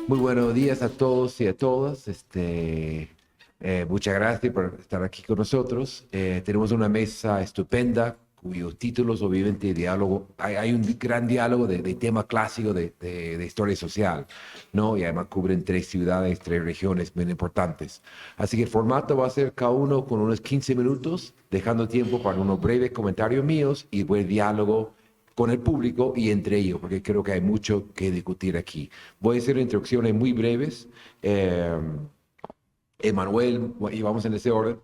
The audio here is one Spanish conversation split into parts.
Muy buenos días a todos y a todas. Muchas gracias por estar aquí con nosotros. Tenemos una mesa estupenda cuyos títulos obviamente diálogo, hay un gran diálogo de tema clásico de historia social, ¿no? Y además cubren 3 ciudades, 3 regiones muy importantes. Así que el formato va a ser cada uno con unos 15 minutos, dejando tiempo para unos breves comentarios míos y buen diálogo con el público y entre ellos, porque creo que hay mucho que discutir aquí. Voy a hacer introducciones muy breves. Emanuel, y vamos en ese orden,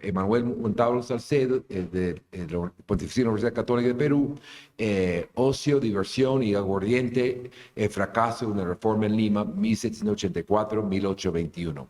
Emanuel Montalvo Salcedo, de la Pontificia Universidad Católica de Perú, Ocio, Diversión y Aguardiente, el fracaso de una reforma en Lima, 1784-1821.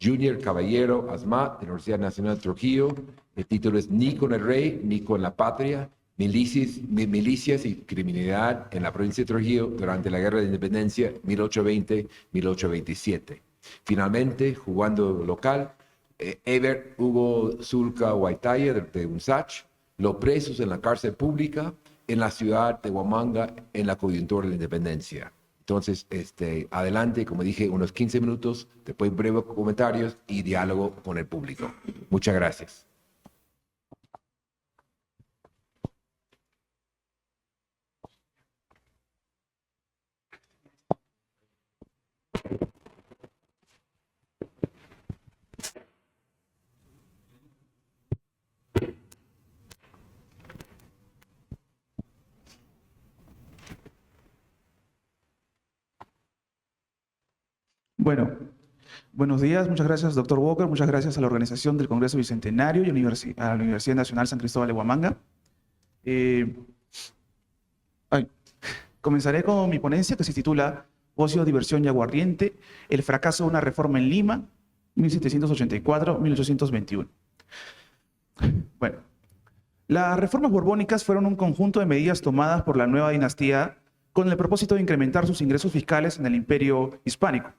Junior Caballero Asmat, de la Universidad Nacional de Trujillo, el título es Ni con el Rey, ni con la Patria, milicias y criminalidad en la provincia de Trujillo durante la Guerra de Independencia 1820-1827. Finalmente, jugando local, Ever Hugo Zulca Huaytaya de UNSACH, los presos en la cárcel pública en la ciudad de Huamanga en la coyuntura de la independencia. Entonces, adelante, como dije, unos 15 minutos, después breves comentarios y diálogo con el público. Muchas gracias. Bueno, buenos días. Muchas gracias, doctor Walker. Muchas gracias a la organización del Congreso Bicentenario y a la Universidad Nacional San Cristóbal de Huamanga. Comenzaré con mi ponencia que se titula Ocio, Diversión y Aguardiente, el fracaso de una reforma en Lima, 1784-1821. Bueno, las reformas borbónicas fueron un conjunto de medidas tomadas por la nueva dinastía con el propósito de incrementar sus ingresos fiscales en el imperio hispánico.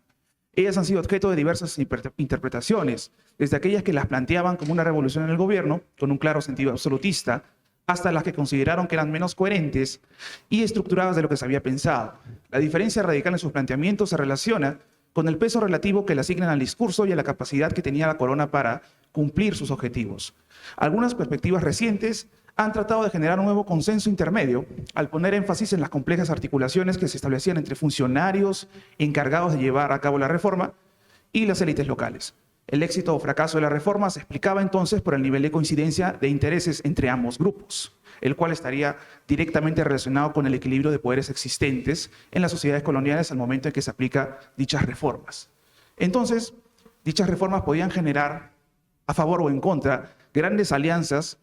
Ellas han sido objeto de diversas interpretaciones, desde aquellas que las planteaban como una revolución en el gobierno, con un claro sentido absolutista, hasta las que consideraron que eran menos coherentes y estructuradas de lo que se había pensado. La diferencia radical en sus planteamientos se relaciona con el peso relativo que le asignan al discurso y a la capacidad que tenía la corona para cumplir sus objetivos. Algunas perspectivas recientes han tratado de generar un nuevo consenso intermedio al poner énfasis en las complejas articulaciones que se establecían entre funcionarios encargados de llevar a cabo la reforma y las élites locales. El éxito o fracaso de la reforma se explicaba entonces por el nivel de coincidencia de intereses entre ambos grupos, el cual estaría directamente relacionado con el equilibrio de poderes existentes en las sociedades coloniales al momento en que se aplican dichas reformas. Entonces, dichas reformas podían generar, a favor o en contra, grandes alianzas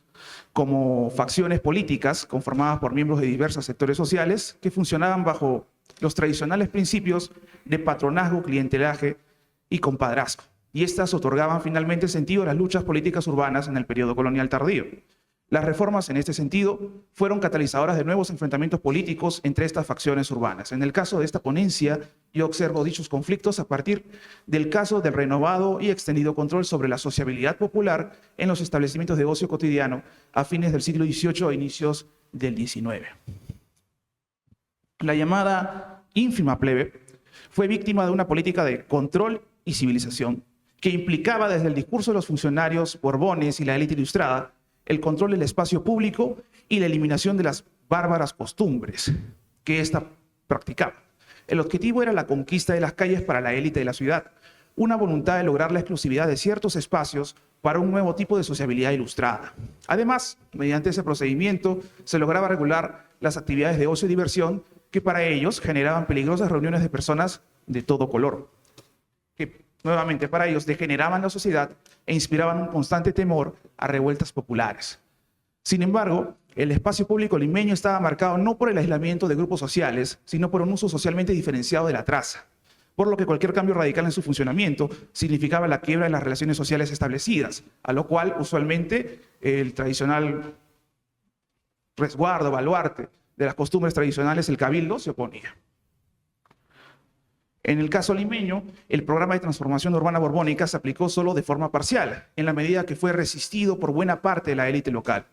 como facciones políticas conformadas por miembros de diversos sectores sociales que funcionaban bajo los tradicionales principios de patronazgo, clientelaje y compadrazgo. Y estas otorgaban finalmente sentido a las luchas políticas urbanas en el periodo colonial tardío. Las reformas en este sentido fueron catalizadoras de nuevos enfrentamientos políticos entre estas facciones urbanas. En el caso de esta ponencia, yo observo dichos conflictos a partir del caso del renovado y extendido control sobre la sociabilidad popular en los establecimientos de ocio cotidiano a fines del siglo XVIII e inicios del XIX. La llamada ínfima plebe fue víctima de una política de control y civilización que implicaba desde el discurso de los funcionarios borbones y la élite ilustrada el control del espacio público y la eliminación de las bárbaras costumbres que ésta practicaba. El objetivo era la conquista de las calles para la élite de la ciudad, una voluntad de lograr la exclusividad de ciertos espacios para un nuevo tipo de sociabilidad ilustrada. Además, mediante ese procedimiento se lograba regular las actividades de ocio y diversión que para ellos generaban peligrosas reuniones de personas de todo color, que nuevamente para ellos degeneraban la sociedad e inspiraban un constante temor a revueltas populares. Sin embargo, el espacio público limeño estaba marcado no por el aislamiento de grupos sociales, sino por un uso socialmente diferenciado de la traza, por lo que cualquier cambio radical en su funcionamiento significaba la quiebra de las relaciones sociales establecidas, a lo cual usualmente el tradicional resguardo, baluarte de las costumbres tradicionales, el cabildo, se oponía. En el caso limeño, el programa de transformación urbana borbónica se aplicó solo de forma parcial, en la medida que fue resistido por buena parte de la élite local.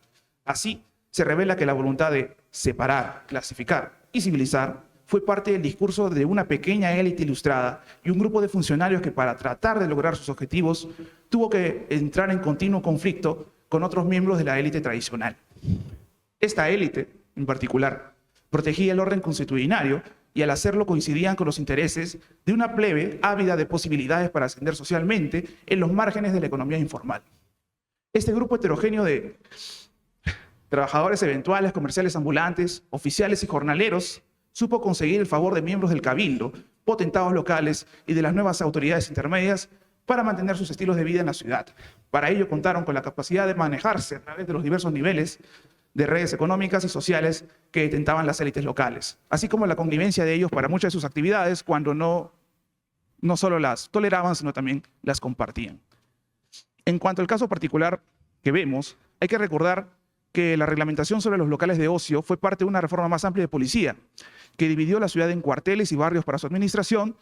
Así, se revela que la voluntad de separar, clasificar y civilizar fue parte del discurso de una pequeña élite ilustrada y un grupo de funcionarios que para tratar de lograr sus objetivos tuvo que entrar en continuo conflicto con otros miembros de la élite tradicional. Esta élite, en particular, protegía el orden consuetudinario y al hacerlo coincidían con los intereses de una plebe ávida de posibilidades para ascender socialmente en los márgenes de la economía informal. Este grupo heterogéneo de trabajadores eventuales, comerciales ambulantes, oficiales y jornaleros supo conseguir el favor de miembros del cabildo, potentados locales y de las nuevas autoridades intermedias para mantener sus estilos de vida en la ciudad. Para ello contaron con la capacidad de manejarse a través de los diversos niveles de redes económicas y sociales que detentaban las élites locales, así como la connivencia de ellos para muchas de sus actividades cuando no solo las toleraban, sino también las compartían. En cuanto al caso particular que vemos, hay que recordar que la reglamentación sobre los locales de ocio fue parte de una reforma más amplia de policía, que dividió la ciudad en cuarteles y barrios para su administración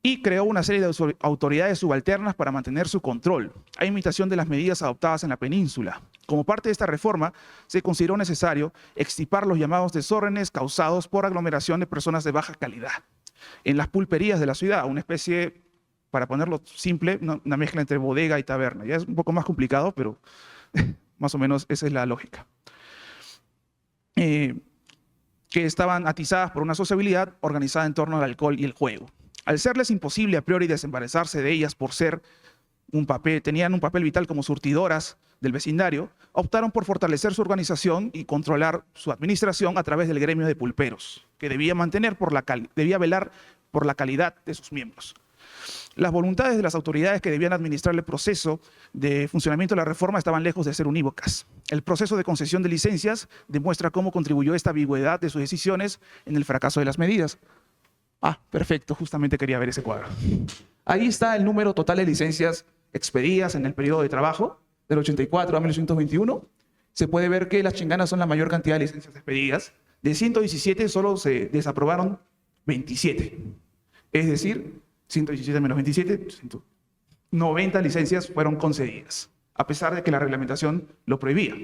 y creó una serie de autoridades subalternas para mantener su control, a imitación de las medidas adoptadas en la península. Como parte de esta reforma, se consideró necesario extirpar los llamados desórdenes causados por aglomeración de personas de baja calidad. En las pulperías de la ciudad, una especie, para ponerlo simple, una mezcla entre bodega y taberna. Ya es un poco más complicado, pero más o menos esa es la lógica. Que estaban atizadas por una sociabilidad organizada en torno al alcohol y el juego. Al serles imposible a priori desembarazarse de ellas por ser tenían un papel vital como surtidoras del vecindario, optaron por fortalecer su organización y controlar su administración a través del gremio de pulperos, que debía velar por la calidad de sus miembros. Las voluntades de las autoridades que debían administrar el proceso de funcionamiento de la reforma estaban lejos de ser unívocas. El proceso de concesión de licencias demuestra cómo contribuyó esta ambigüedad de sus decisiones en el fracaso de las medidas. Perfecto, justamente quería ver ese cuadro. Ahí está el número total de licencias expedidas en el periodo de trabajo, del 84 a 1921. Se puede ver que las chinganas son la mayor cantidad de licencias expedidas. De 117 solo se desaprobaron 27. Es decir, 117 menos 27, 90 licencias fueron concedidas, a pesar de que la reglamentación lo prohibía.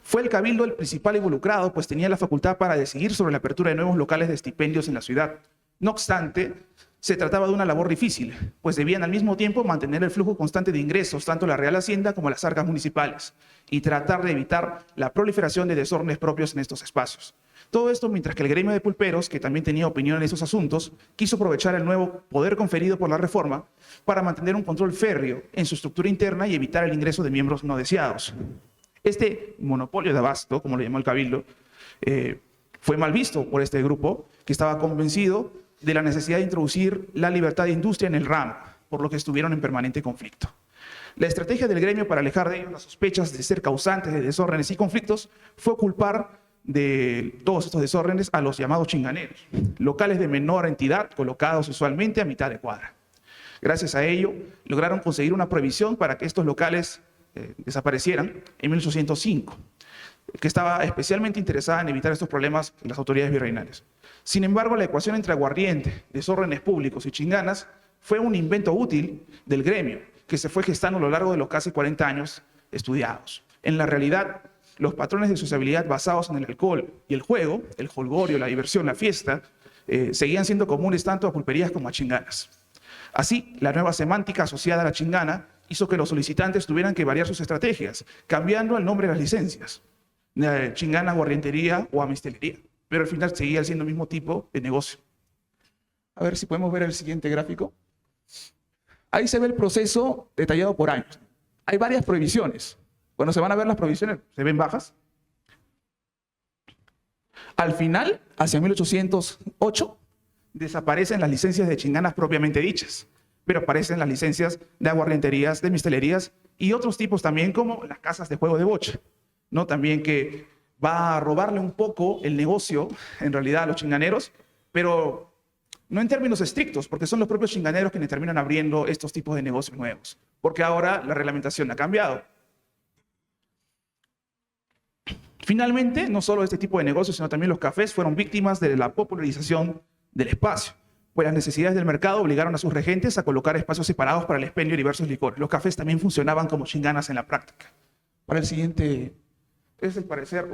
Fue el cabildo el principal involucrado, pues tenía la facultad para decidir sobre la apertura de nuevos locales de estipendios en la ciudad. No obstante, se trataba de una labor difícil, pues debían al mismo tiempo mantener el flujo constante de ingresos, tanto la Real Hacienda como las arcas municipales, y tratar de evitar la proliferación de desórdenes propios en estos espacios. Todo esto mientras que el gremio de pulperos, que también tenía opinión en esos asuntos, quiso aprovechar el nuevo poder conferido por la reforma para mantener un control férreo en su estructura interna y evitar el ingreso de miembros no deseados. Este monopolio de abasto, como lo llamó el cabildo, fue mal visto por este grupo, que estaba convencido de la necesidad de introducir la libertad de industria en el ramo, por lo que estuvieron en permanente conflicto. La estrategia del gremio para alejar de ellos las sospechas de ser causantes de desórdenes y conflictos fue culpar de todos estos desórdenes a los llamados chinganeros, locales de menor entidad colocados usualmente a mitad de cuadra. Gracias a ello, lograron conseguir una prohibición para que estos locales desaparecieran en 1805, que estaba especialmente interesada en evitar estos problemas en las autoridades virreinales. Sin embargo, la ecuación entre aguardiente, desórdenes públicos y chinganas fue un invento útil del gremio que se fue gestando a lo largo de los casi 40 años estudiados. En la realidad, los patrones de sociabilidad basados en el alcohol y el juego, el jolgorio, la diversión, la fiesta, seguían siendo comunes tanto a pulperías como a chinganas. Así, la nueva semántica asociada a la chingana hizo que los solicitantes tuvieran que variar sus estrategias, cambiando el nombre de las licencias, chingana, aguardientería o amistelería, pero al final seguía siendo el mismo tipo de negocio. A ver si podemos ver el siguiente gráfico. Ahí se ve el proceso detallado por años. Hay varias prohibiciones. Cuando se van a ver las prohibiciones, se ven bajas. Al final, hacia 1808, desaparecen las licencias de chinganas propiamente dichas, pero aparecen las licencias de aguardienterías, de mistelerías y otros tipos también, como las casas de juego de bocha, ¿no? También que va a robarle un poco el negocio, en realidad, a los chinganeros, pero no en términos estrictos, porque son los propios chinganeros quienes terminan abriendo estos tipos de negocios nuevos, porque ahora la reglamentación ha cambiado. Finalmente, no solo este tipo de negocios, sino también los cafés fueron víctimas de la popularización del espacio, pues las necesidades del mercado obligaron a sus regentes a colocar espacios separados para el expendio de diversos licores. Los cafés también funcionaban como chinganas en la práctica. Para el siguiente Es el parecer,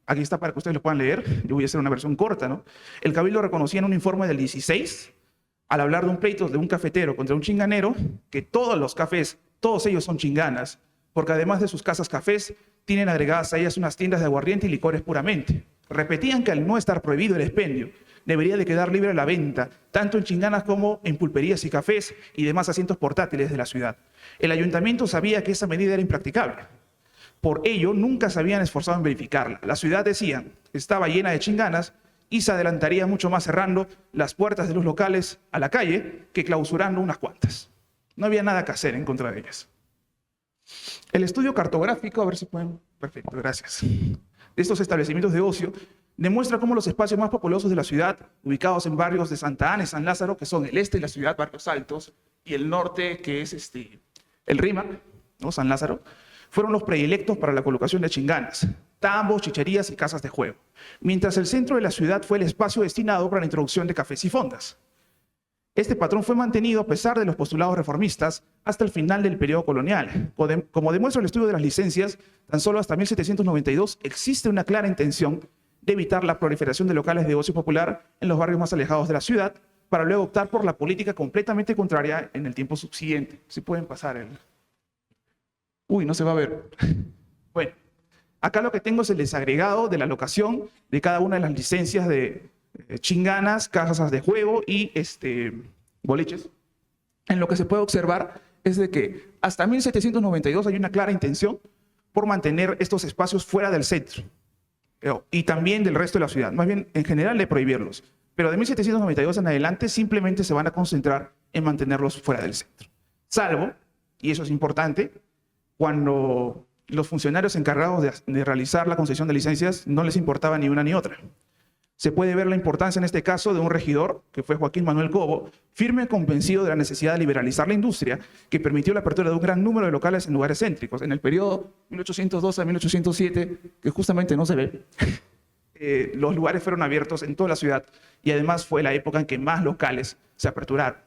aquí está para que ustedes lo puedan leer, yo voy a hacer una versión corta, ¿no? El Cabildo reconocía en un informe del 16, al hablar de un pleito de un cafetero contra un chinganero, que todos los cafés, todos ellos son chinganas, porque además de sus casas cafés, tienen agregadas a ellas unas tiendas de aguardiente y licores puramente. Repetían que al no estar prohibido el expendio, debería de quedar libre la venta, tanto en chinganas como en pulperías y cafés y demás asientos portátiles de la ciudad. El ayuntamiento sabía que esa medida era impracticable. Por ello, nunca se habían esforzado en verificarla. La ciudad, decían, estaba llena de chinganas y se adelantaría mucho más cerrando las puertas de los locales a la calle que clausurando unas cuantas. No había nada que hacer en contra de ellas. El estudio cartográfico, a ver si pueden... Perfecto, gracias. De estos establecimientos de ocio demuestra cómo los espacios más populosos de la ciudad, ubicados en barrios de Santa Ana y San Lázaro, que son el este de la ciudad, Barrios Altos, y el norte, que es el Rímac, ¿no? San Lázaro, fueron los predilectos para la colocación de chinganas, tambos, chicherías y casas de juego, mientras el centro de la ciudad fue el espacio destinado para la introducción de cafés y fondas. Este patrón fue mantenido a pesar de los postulados reformistas hasta el final del periodo colonial. Como demuestra el estudio de las licencias, tan solo hasta 1792 existe una clara intención de evitar la proliferación de locales de ocio popular en los barrios más alejados de la ciudad, para luego optar por la política completamente contraria en el tiempo subsiguiente. Si pueden pasar el... Uy, no se va a ver. Bueno, acá lo que tengo es el desagregado de la locación de cada una de las licencias de chinganas, casas de juego y boliches. En lo que se puede observar es de que hasta 1792 hay una clara intención por mantener estos espacios fuera del centro y también del resto de la ciudad, más bien en general de prohibirlos. Pero de 1792 en adelante simplemente se van a concentrar en mantenerlos fuera del centro. Salvo, y eso es importante, cuando los funcionarios encargados de realizar la concesión de licencias no les importaba ni una ni otra. Se puede ver la importancia en este caso de un regidor, que fue Joaquín Manuel Cobo, firme convencido de la necesidad de liberalizar la industria, que permitió la apertura de un gran número de locales en lugares céntricos. En el periodo 1812 a 1807, que justamente no se ve, los lugares fueron abiertos en toda la ciudad y además fue la época en que más locales se aperturaron.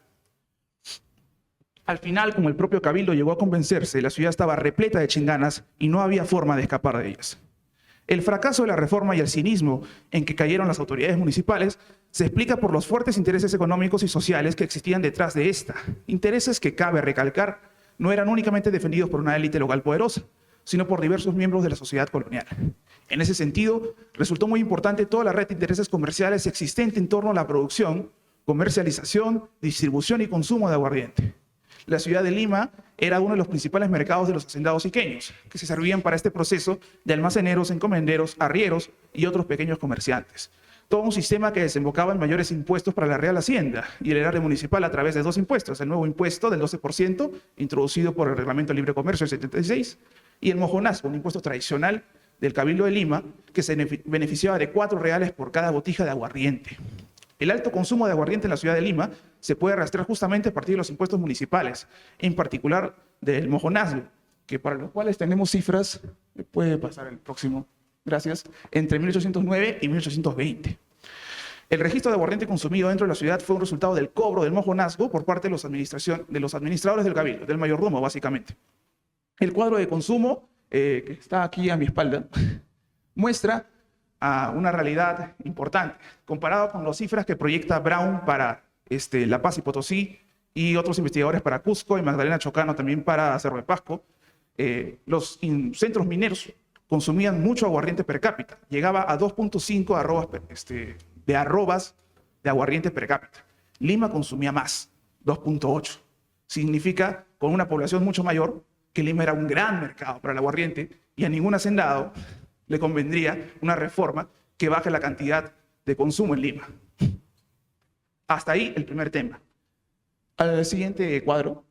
Al final, como el propio Cabildo llegó a convencerse, la ciudad estaba repleta de chinganas y no había forma de escapar de ellas. El fracaso de la reforma y el cinismo en que cayeron las autoridades municipales se explica por los fuertes intereses económicos y sociales que existían detrás de esta. Intereses que, cabe recalcar, no eran únicamente defendidos por una élite local poderosa, sino por diversos miembros de la sociedad colonial. En ese sentido, resultó muy importante toda la red de intereses comerciales existente en torno a la producción, comercialización, distribución y consumo de aguardiente. La ciudad de Lima era uno de los principales mercados de los hacendados iqueños, que se servían para este proceso de almaceneros, encomenderos, arrieros y otros pequeños comerciantes. Todo un sistema que desembocaba en mayores impuestos para la Real Hacienda y el erario municipal a través de dos impuestos: el nuevo impuesto del 12%, introducido por el Reglamento de Libre Comercio del 76, y el mojonazgo, un impuesto tradicional del Cabildo de Lima, que se beneficiaba de 4 reales por cada botija de aguardiente. El alto consumo de aguardiente en la ciudad de Lima se puede rastrear justamente a partir de los impuestos municipales, en particular del mojonazgo, que para los cuales tenemos cifras, puede pasar el próximo, gracias, entre 1809 y 1820. El registro de aguardiente consumido dentro de la ciudad fue un resultado del cobro del mojonazgo por parte de los administradores del Cabildo, del mayordomo básicamente. El cuadro de consumo, que está aquí a mi espalda, muestra a una realidad importante, comparado con las cifras que proyecta Brown para La Paz y Potosí y otros investigadores para Cusco y Magdalena Chocano también para Cerro de Pasco. Los centros mineros consumían mucho aguardiente per cápita, llegaba a 2.5 arrobas de aguardiente per cápita. Lima consumía más, 2.8. Significa, con una población mucho mayor, que Lima era un gran mercado para el aguardiente y a ningún hacendado le convendría una reforma que baje la cantidad de consumo en Lima. Hasta ahí el primer tema. Al siguiente cuadro.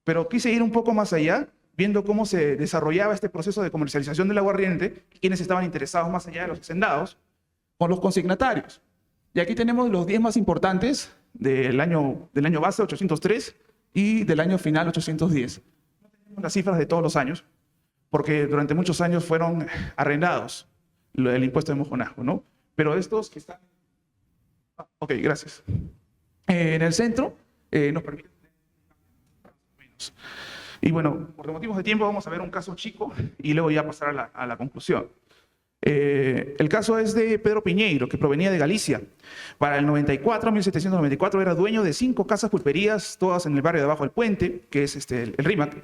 Pero quise ir un poco más allá, viendo cómo se desarrollaba este proceso de comercialización del aguardiente, quienes estaban interesados más allá de los hacendados, con los consignatarios. Y aquí tenemos los 10 más importantes del año base, 803, y del año final, 810. No tenemos las cifras de todos los años, porque durante muchos años fueron arrendados el impuesto de mojonazgo, ¿no? Pero estos que están... Ok, gracias. En el centro nos permite... Y bueno, por motivos de tiempo vamos a ver un caso chico y luego ya pasar a la conclusión. El caso es de Pedro Piñeiro, que provenía de Galicia. Para el 1794, era dueño de 5 casas pulperías, todas en el barrio de abajo del puente, que es el Rímac.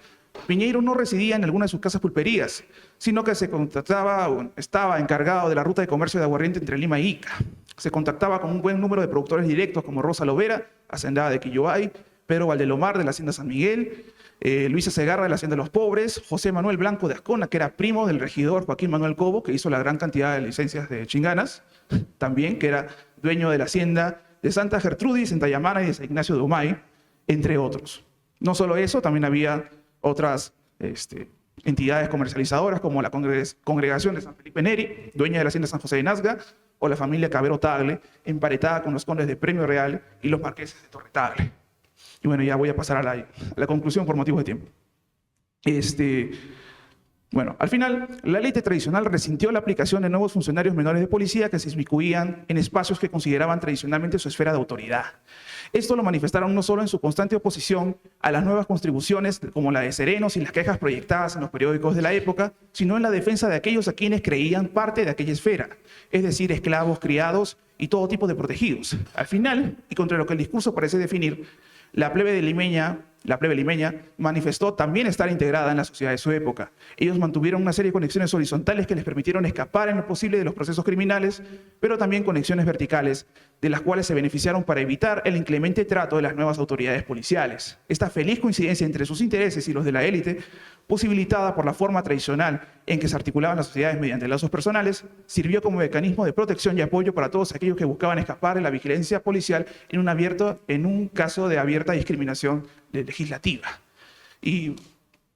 Piñeiro no residía en alguna de sus casas pulperías, sino que estaba encargado de la ruta de comercio de aguardiente entre Lima e Ica. Se contactaba con un buen número de productores directos como Rosa Lovera, hacendada de Quilloay, Pedro Valdelomar de la hacienda San Miguel, Luisa Segarra de la hacienda de los Pobres, José Manuel Blanco de Ascona, que era primo del regidor Joaquín Manuel Cobo, que hizo la gran cantidad de licencias de chinganas, también, que era dueño de la hacienda de Santa Gertrudis en Tayamana y de San Ignacio de Humay, entre otros. No solo eso, también había otras entidades comercializadoras como la Congregación de San Felipe Neri, dueña de la hacienda San José de Nazga, o la familia Cabero Tagle, emparetada con los condes de Premio Real y los marqueses de Torre Tagle. Y bueno, ya voy a pasar a la conclusión por motivos de tiempo. Bueno, al final, la élite tradicional resintió la aplicación de nuevos funcionarios menores de policía que se inmiscuían en espacios que consideraban tradicionalmente su esfera de autoridad. Esto lo manifestaron no solo en su constante oposición a las nuevas contribuciones como la de serenos y las quejas proyectadas en los periódicos de la época, sino en la defensa de aquellos a quienes creían parte de aquella esfera, es decir, esclavos, criados y todo tipo de protegidos. Al final, y contra lo que el discurso parece definir, la plebe limeña manifestó también estar integrada en la sociedad de su época. Ellos mantuvieron una serie de conexiones horizontales que les permitieron escapar en lo posible de los procesos criminales, pero también conexiones verticales, de las cuales se beneficiaron para evitar el inclemente trato de las nuevas autoridades policiales. Esta feliz coincidencia entre sus intereses y los de la élite, posibilitada por la forma tradicional en que se articulaban las sociedades mediante lazos personales, sirvió como mecanismo de protección y apoyo para todos aquellos que buscaban escapar de la vigilancia policial en un caso de abierta discriminación legislativa. Y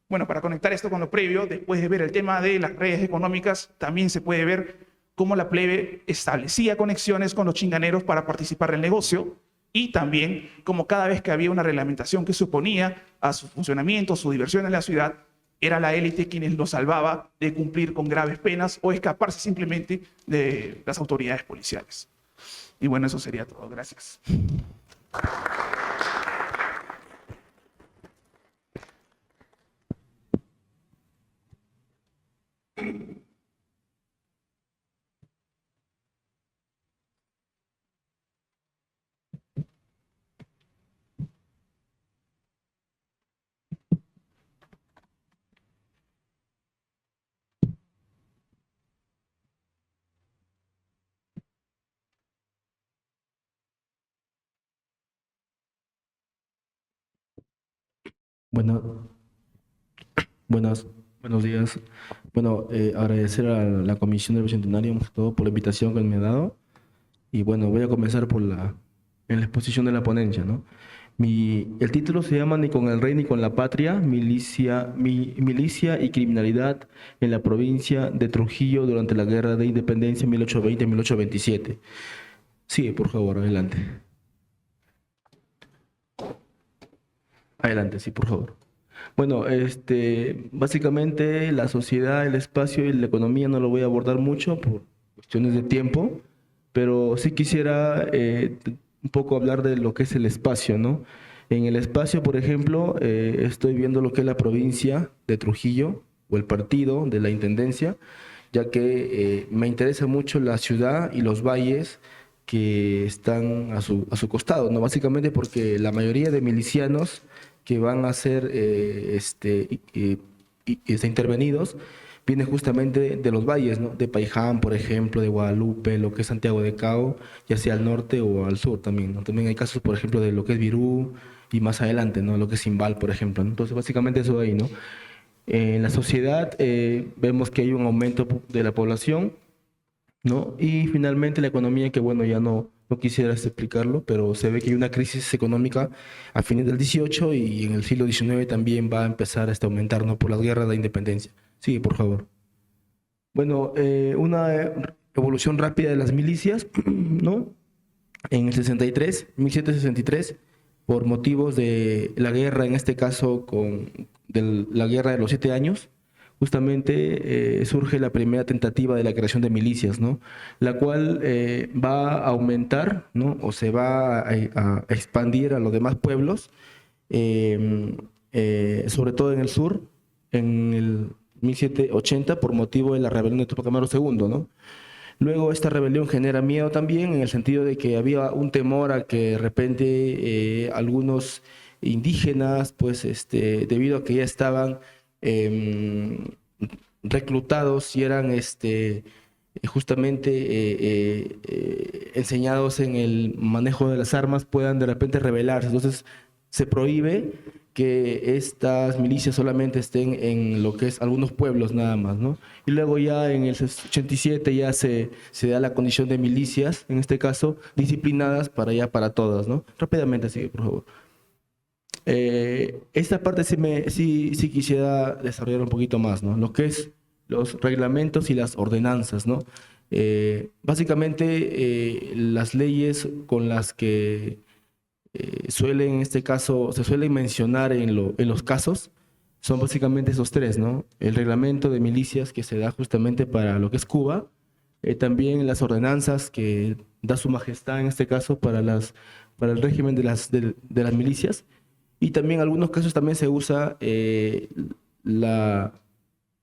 bueno, para conectar esto con lo previo, después de ver el tema de las redes económicas, también se puede ver cómo la plebe establecía conexiones con los chinganeros para participar del negocio, y también cómo cada vez que había una reglamentación que suponía a su funcionamiento, su diversión en la ciudad, era la élite quienes lo salvaba de cumplir con graves penas o escaparse simplemente de las autoridades policiales. Y bueno, eso sería todo. Gracias. Bueno, buenos días. Bueno, agradecer a la Comisión del Bicentenario, más que todo, por la invitación que me ha dado. Y bueno, voy a comenzar en la exposición de la ponencia, ¿no? El título se llama Ni con el rey ni con la patria, milicia y criminalidad en la provincia de Trujillo durante la Guerra de Independencia 1820-1827. Sí, por favor, adelante. Adelante, sí, por favor. Bueno, básicamente la sociedad, el espacio y la economía no lo voy a abordar mucho por cuestiones de tiempo, pero sí quisiera un poco hablar de lo que es el espacio, ¿no? En el espacio, por ejemplo, estoy viendo lo que es la provincia de Trujillo o el partido de la intendencia, ya que me interesa mucho la ciudad y los valles que están a su costado, ¿no? Básicamente porque la mayoría de milicianos que van a ser intervenidos vienen justamente de los valles, ¿no? De Paiján, por ejemplo, de Guadalupe, lo que es Santiago de Cao, ya sea al norte o al sur también, ¿no? También hay casos, por ejemplo, de lo que es Virú y más adelante, ¿no? Lo que es Simbal, por ejemplo, ¿no? Entonces, básicamente eso de ahí, ¿no? En la sociedad vemos que hay un aumento de la población, ¿no? Y finalmente la economía, que bueno, ya no quisiera explicarlo, pero se ve que hay una crisis económica a fines del 18 y en el siglo XIX también va a empezar a aumentar, ¿no? Por las guerras de independencia. Sí, por favor. Bueno, una evolución rápida de las milicias, ¿no? En el 1763, por motivos de la guerra, en este caso de la guerra de los 7 años, justamente surge la primera tentativa de la creación de milicias, ¿no? La cual va a aumentar, ¿no? O se va a expandir a los demás pueblos sobre todo en el sur, en el 1780, por motivo de la rebelión de Tupac Amaru II, ¿no? Luego esta rebelión genera miedo también en el sentido de que había un temor a que de repente algunos indígenas, pues debido a que ya estaban reclutados y eran justamente enseñados en el manejo de las armas, puedan de repente rebelarse. Entonces se prohíbe que estas milicias solamente estén en lo que es algunos pueblos nada más, ¿no? Y luego ya en el 87 ya se da la condición de milicias, en este caso, disciplinadas para todas, ¿no? Rápidamente, sigue, por favor. Esta parte sí quisiera desarrollar un poquito más, ¿no? Lo que es los reglamentos y las ordenanzas, ¿no? Básicamente, las leyes con las que suelen, en este caso, se suelen mencionar en los casos, son básicamente esos tres, ¿no? El reglamento de milicias que se da justamente para lo que es Cuba, también las ordenanzas que da su majestad, en este caso, para el régimen de las milicias, y también en algunos casos también se usa en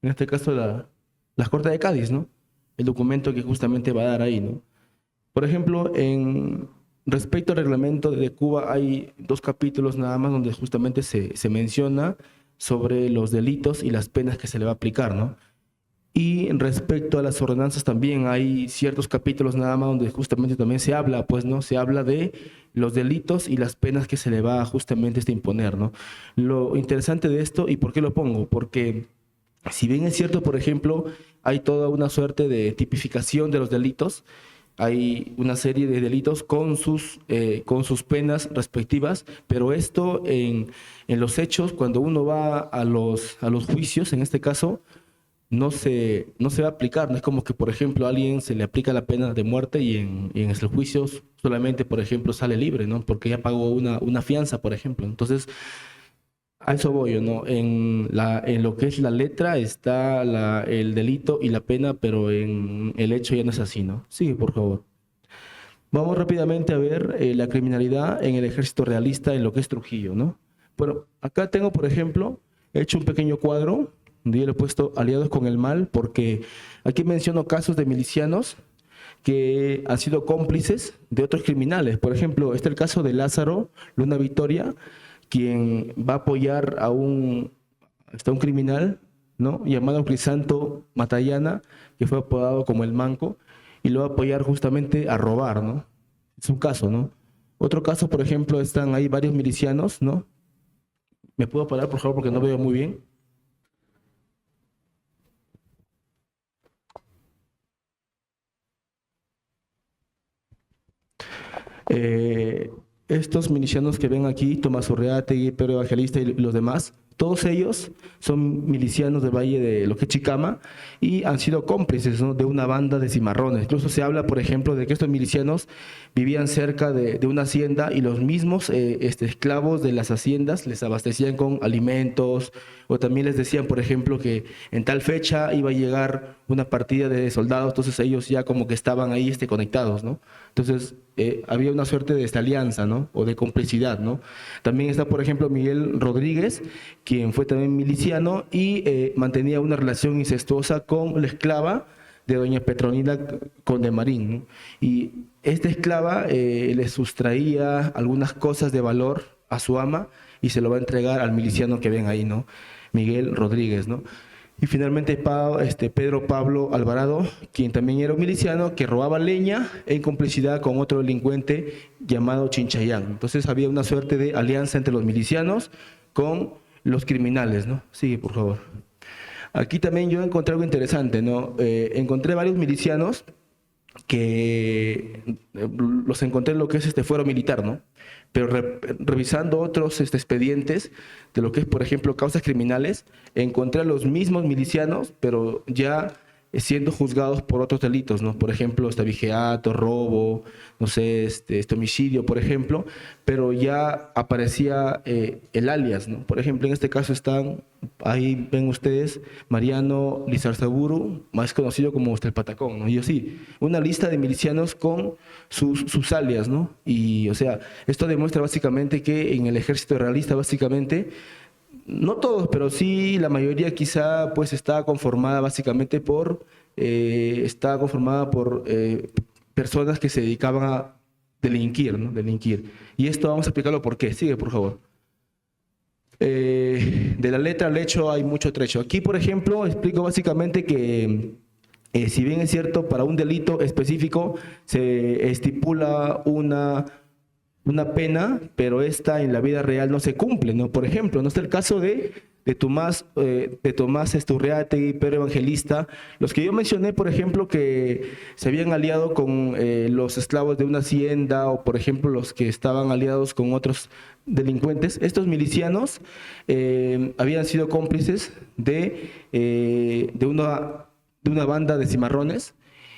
este caso, la Corte de Cádiz, ¿no? El documento que justamente va a dar ahí, ¿no? Por ejemplo, respecto al reglamento de Cuba, hay 2 capítulos nada más donde justamente se menciona sobre los delitos y las penas que se le va a aplicar, ¿no? Y respecto a las ordenanzas también hay ciertos capítulos nada más donde justamente también se habla, pues, ¿no? Se habla de los delitos y las penas que se le va justamente a imponer, ¿no? Lo interesante de esto, ¿y por qué lo pongo? Porque si bien es cierto, por ejemplo, hay toda una suerte de tipificación de los delitos, hay una serie de delitos con sus penas respectivas, pero esto en los hechos, cuando uno va a los juicios, en este caso, no se va a aplicar. No es como que, por ejemplo, a alguien se le aplica la pena de muerte y en el juicio solamente, por ejemplo, sale libre, ¿no? Porque ya pagó una fianza, por ejemplo. Entonces, a eso voy, ¿no? En lo que es la letra está el delito y la pena, pero en el hecho ya no es así, ¿no? Sigue, por favor. Vamos rápidamente a ver la criminalidad en el ejército realista en lo que es Trujillo, ¿no? Bueno, acá tengo, por ejemplo, he hecho un pequeño cuadro donde yo le he puesto aliados con el mal, porque aquí menciono casos de milicianos que han sido cómplices de otros criminales. Por ejemplo, está el caso de Lázaro Luna Victoria, quien va a apoyar a un criminal, ¿no? Llamado Crisanto Matallana, que fue apodado como el Manco, y lo va a apoyar justamente a robar, ¿no? Es un caso, ¿no? Otro caso, por ejemplo, están ahí varios milicianos, ¿no? ¿Me puedo parar, por favor, porque no veo muy bien? Estos milicianos que ven aquí, Tomás Urreategui, Pedro Evangelista y los demás, todos ellos son milicianos del Valle de lo que es Chicama y han sido cómplices, ¿no? De una banda de cimarrones. Incluso se habla, por ejemplo, de que estos milicianos vivían cerca de una hacienda y los mismos esclavos de las haciendas les abastecían con alimentos, o también les decían, por ejemplo, que en tal fecha iba a llegar una partida de soldados, entonces ellos ya como que estaban ahí conectados, ¿no? Entonces había una suerte de esta alianza, ¿no? O de complicidad, ¿no? También está, por ejemplo, Miguel Rodríguez, quien fue también miliciano y mantenía una relación incestuosa con la esclava de doña Petronila Condemarín, ¿no? Y esta esclava le sustraía algunas cosas de valor a su ama y se lo va a entregar al miliciano que ven ahí, ¿no? Miguel Rodríguez, ¿no? Y finalmente Pedro Pablo Alvarado, quien también era un miliciano que robaba leña en complicidad con otro delincuente llamado Chinchayán. Entonces había una suerte de alianza entre los milicianos con los criminales, ¿no? Sigue, por favor. Aquí también yo encontré algo interesante, ¿no? Encontré varios milicianos que los encontré en lo que es fuero militar, ¿no? Pero revisando otros expedientes de lo que es, por ejemplo, causas criminales, encontré a los mismos milicianos, pero ya siendo juzgados por otros delitos, ¿no? Por ejemplo, vigiato, robo, no sé, homicidio, por ejemplo, pero ya aparecía el alias, ¿no? Por ejemplo, en este caso están, ahí ven ustedes, Mariano Lizarzaburu, más conocido como el Patacón, ¿no? Y así, una lista de milicianos con sus alias, ¿no? Y, o sea, esto demuestra básicamente que en el ejército realista, básicamente, no todos, pero sí la mayoría quizá pues está conformada básicamente por personas que se dedicaban a delinquir, ¿no? Delinquir. Y esto vamos a explicarlo por qué. Sigue, por favor. De la letra al hecho hay mucho trecho. Aquí, por ejemplo, explico básicamente que si bien es cierto, para un delito específico se estipula una pena, pero esta en la vida real no se cumple, ¿no? Por ejemplo, no está el caso de Tomás Esturriate, Pedro Evangelista, los que yo mencioné, por ejemplo, que se habían aliado con los esclavos de una hacienda, o por ejemplo los que estaban aliados con otros delincuentes. Estos milicianos habían sido cómplices de una banda de cimarrones,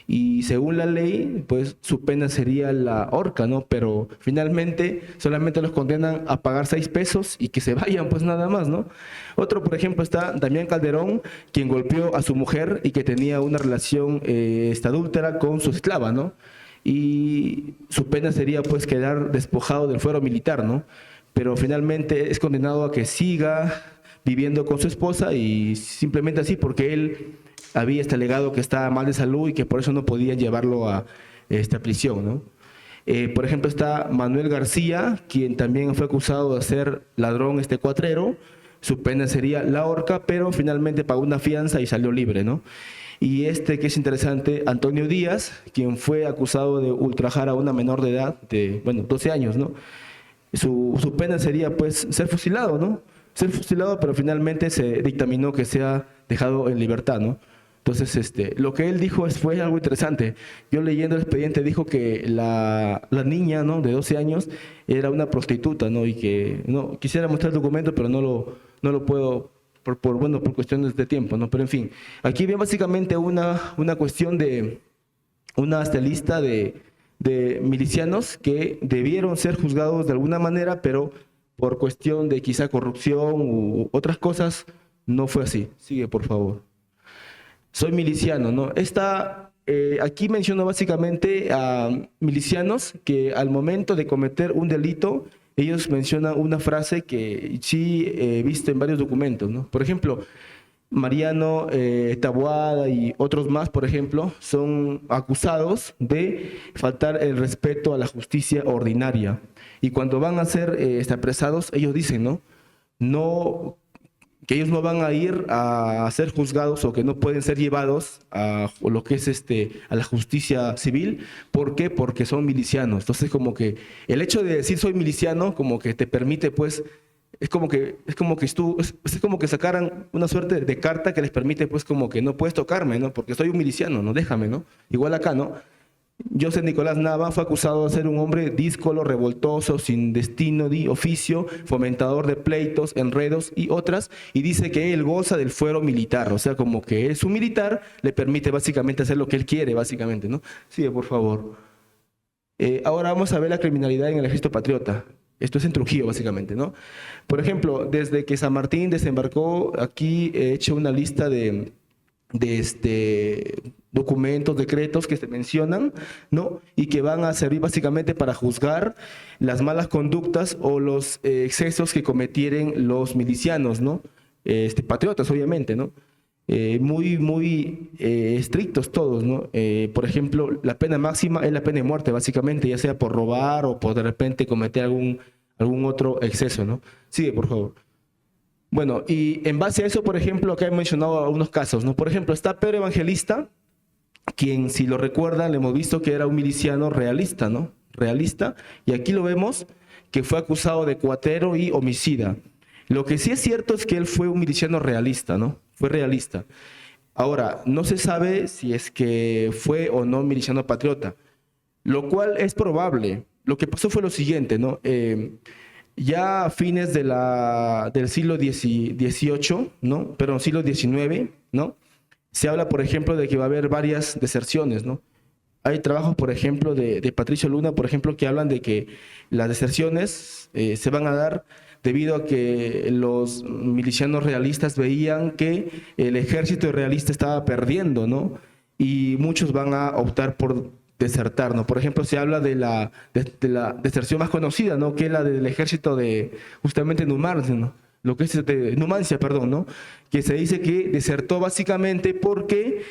y según la ley, pues su pena sería la horca, ¿no? Pero finalmente solamente los condenan a pagar 6 pesos y que se vayan, pues nada más, ¿no? Otro, por ejemplo, está Damián Calderón, quien golpeó a su mujer y que tenía una relación adúltera con su esclava, ¿no? Y su pena sería pues quedar despojado del fuero militar, ¿no? Pero finalmente es condenado a que siga viviendo con su esposa, y simplemente así porque él había alegado que estaba mal de salud y que por eso no podían llevarlo a esta prisión, ¿no? Por ejemplo, está Manuel García, quien también fue acusado de ser ladrón cuatrero. Su pena sería la horca, pero finalmente pagó una fianza y salió libre, ¿no? Y que es interesante, Antonio Díaz, quien fue acusado de ultrajar a una menor de edad, de 12 años, ¿no? Su pena sería pues ser fusilado, ¿no? Ser fusilado, pero finalmente se dictaminó que sea dejado en libertad, ¿no? Entonces, lo que él dijo fue algo interesante. Yo leyendo el expediente dijo que la niña, ¿no?, de 12 años era una prostituta, ¿no? Y que no quisiera mostrar el documento, pero no lo puedo por cuestiones de tiempo, ¿no? Pero en fin, aquí viene básicamente una cuestión de una lista de milicianos que debieron ser juzgados de alguna manera, pero por cuestión de quizá corrupción u otras cosas, no fue así. Sigue, por favor. Soy miliciano, ¿no? Aquí menciono básicamente a milicianos que al momento de cometer un delito, ellos mencionan una frase que sí he visto en varios documentos, ¿no? Por ejemplo, Mariano Taboada y otros más, por ejemplo, son acusados de faltar el respeto a la justicia ordinaria. Y cuando van a ser apresados, ellos dicen, ¿no? Que ellos no van a ir a ser juzgados, o que no pueden ser llevados a lo que es a la justicia civil. ¿Por qué? Porque son milicianos. Entonces, como que el hecho de decir soy miliciano, como que te permite, pues, es como que sacaran una suerte de carta que les permite, pues, como que no puedes tocarme, ¿no? Porque soy un miliciano, no, déjame, ¿no? Igual acá, ¿no? José Nicolás Nava fue acusado de ser un hombre díscolo, revoltoso, sin destino ni oficio, fomentador de pleitos, enredos y otras, y dice que él goza del fuero militar, o sea, como que es un militar, le permite básicamente hacer lo que él quiere, básicamente, ¿no? Sigue, por favor. Ahora vamos a ver la criminalidad en el Ejército Patriota. Esto es en Trujillo, básicamente, ¿no? Por ejemplo, desde que San Martín desembarcó, aquí he hecho una lista de documentos, decretos que se mencionan, ¿no? Y que van a servir básicamente para juzgar las malas conductas o los excesos que cometieren los milicianos, ¿no? Patriotas, obviamente, ¿no? Muy estrictos todos, ¿no? Por ejemplo, la pena máxima es la pena de muerte, básicamente, ya sea por robar o por de repente cometer algún otro exceso, ¿no? Sigue, por favor. Bueno, y en base a eso, por ejemplo, acá he mencionado algunos casos, ¿no? Por ejemplo, está Pedro Evangelista, quien, si lo recuerdan, le hemos visto que era un miliciano realista, ¿no? Realista, y aquí lo vemos que fue acusado de cuatero y homicida. Lo que sí es cierto es que él fue un miliciano realista, ¿no? Fue realista. Ahora, no se sabe si es que fue o no miliciano patriota, lo cual es probable. Lo que pasó fue lo siguiente, ¿no? Ya a fines del siglo XVIII, ¿no? Perdón, siglo XIX, ¿no? Se habla, por ejemplo, de que va a haber varias deserciones, ¿no? Hay trabajos, por ejemplo, de Patricio Luna, por ejemplo, que hablan de que las deserciones se van a dar debido a que los milicianos realistas veían que el ejército realista estaba perdiendo, ¿no? Y muchos van a optar por desertar, ¿no? Por ejemplo, se habla de la deserción más conocida, ¿no? Que es la del ejército justamente Numancia, ¿no? lo que es Numancia, perdón, ¿no? Que se dice que desertó básicamente porque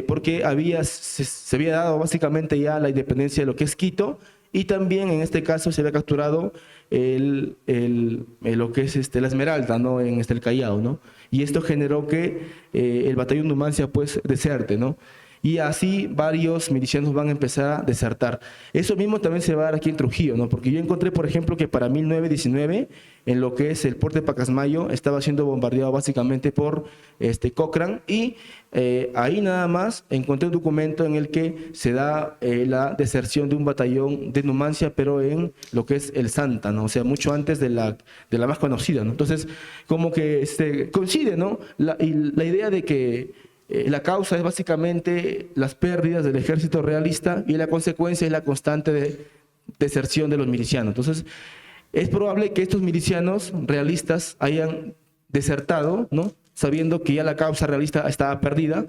porque se había dado básicamente ya la independencia de lo que es Quito, y también en este caso se había capturado lo que es la Esmeralda, ¿no? En el Callao, ¿no? Y esto generó que el batallón Numancia pues deserte, ¿no? Y así varios milicianos van a empezar a desertar. Eso mismo también se va a dar aquí en Trujillo, ¿no? Porque yo encontré, por ejemplo, que para 1919, en lo que es el puerto de Pacasmayo, estaba siendo bombardeado básicamente por Cochrane, y ahí nada más encontré un documento en el que se da la deserción de un batallón de Numancia, pero en lo que es el Santa, ¿no? O sea, mucho antes de la más conocida, ¿no? Entonces, como que coincide, ¿no? Y la idea de que la causa es básicamente las pérdidas del ejército realista, y la consecuencia es la constante deserción de los milicianos. Entonces, es probable que estos milicianos realistas hayan desertado, ¿no? Sabiendo que ya la causa realista estaba perdida,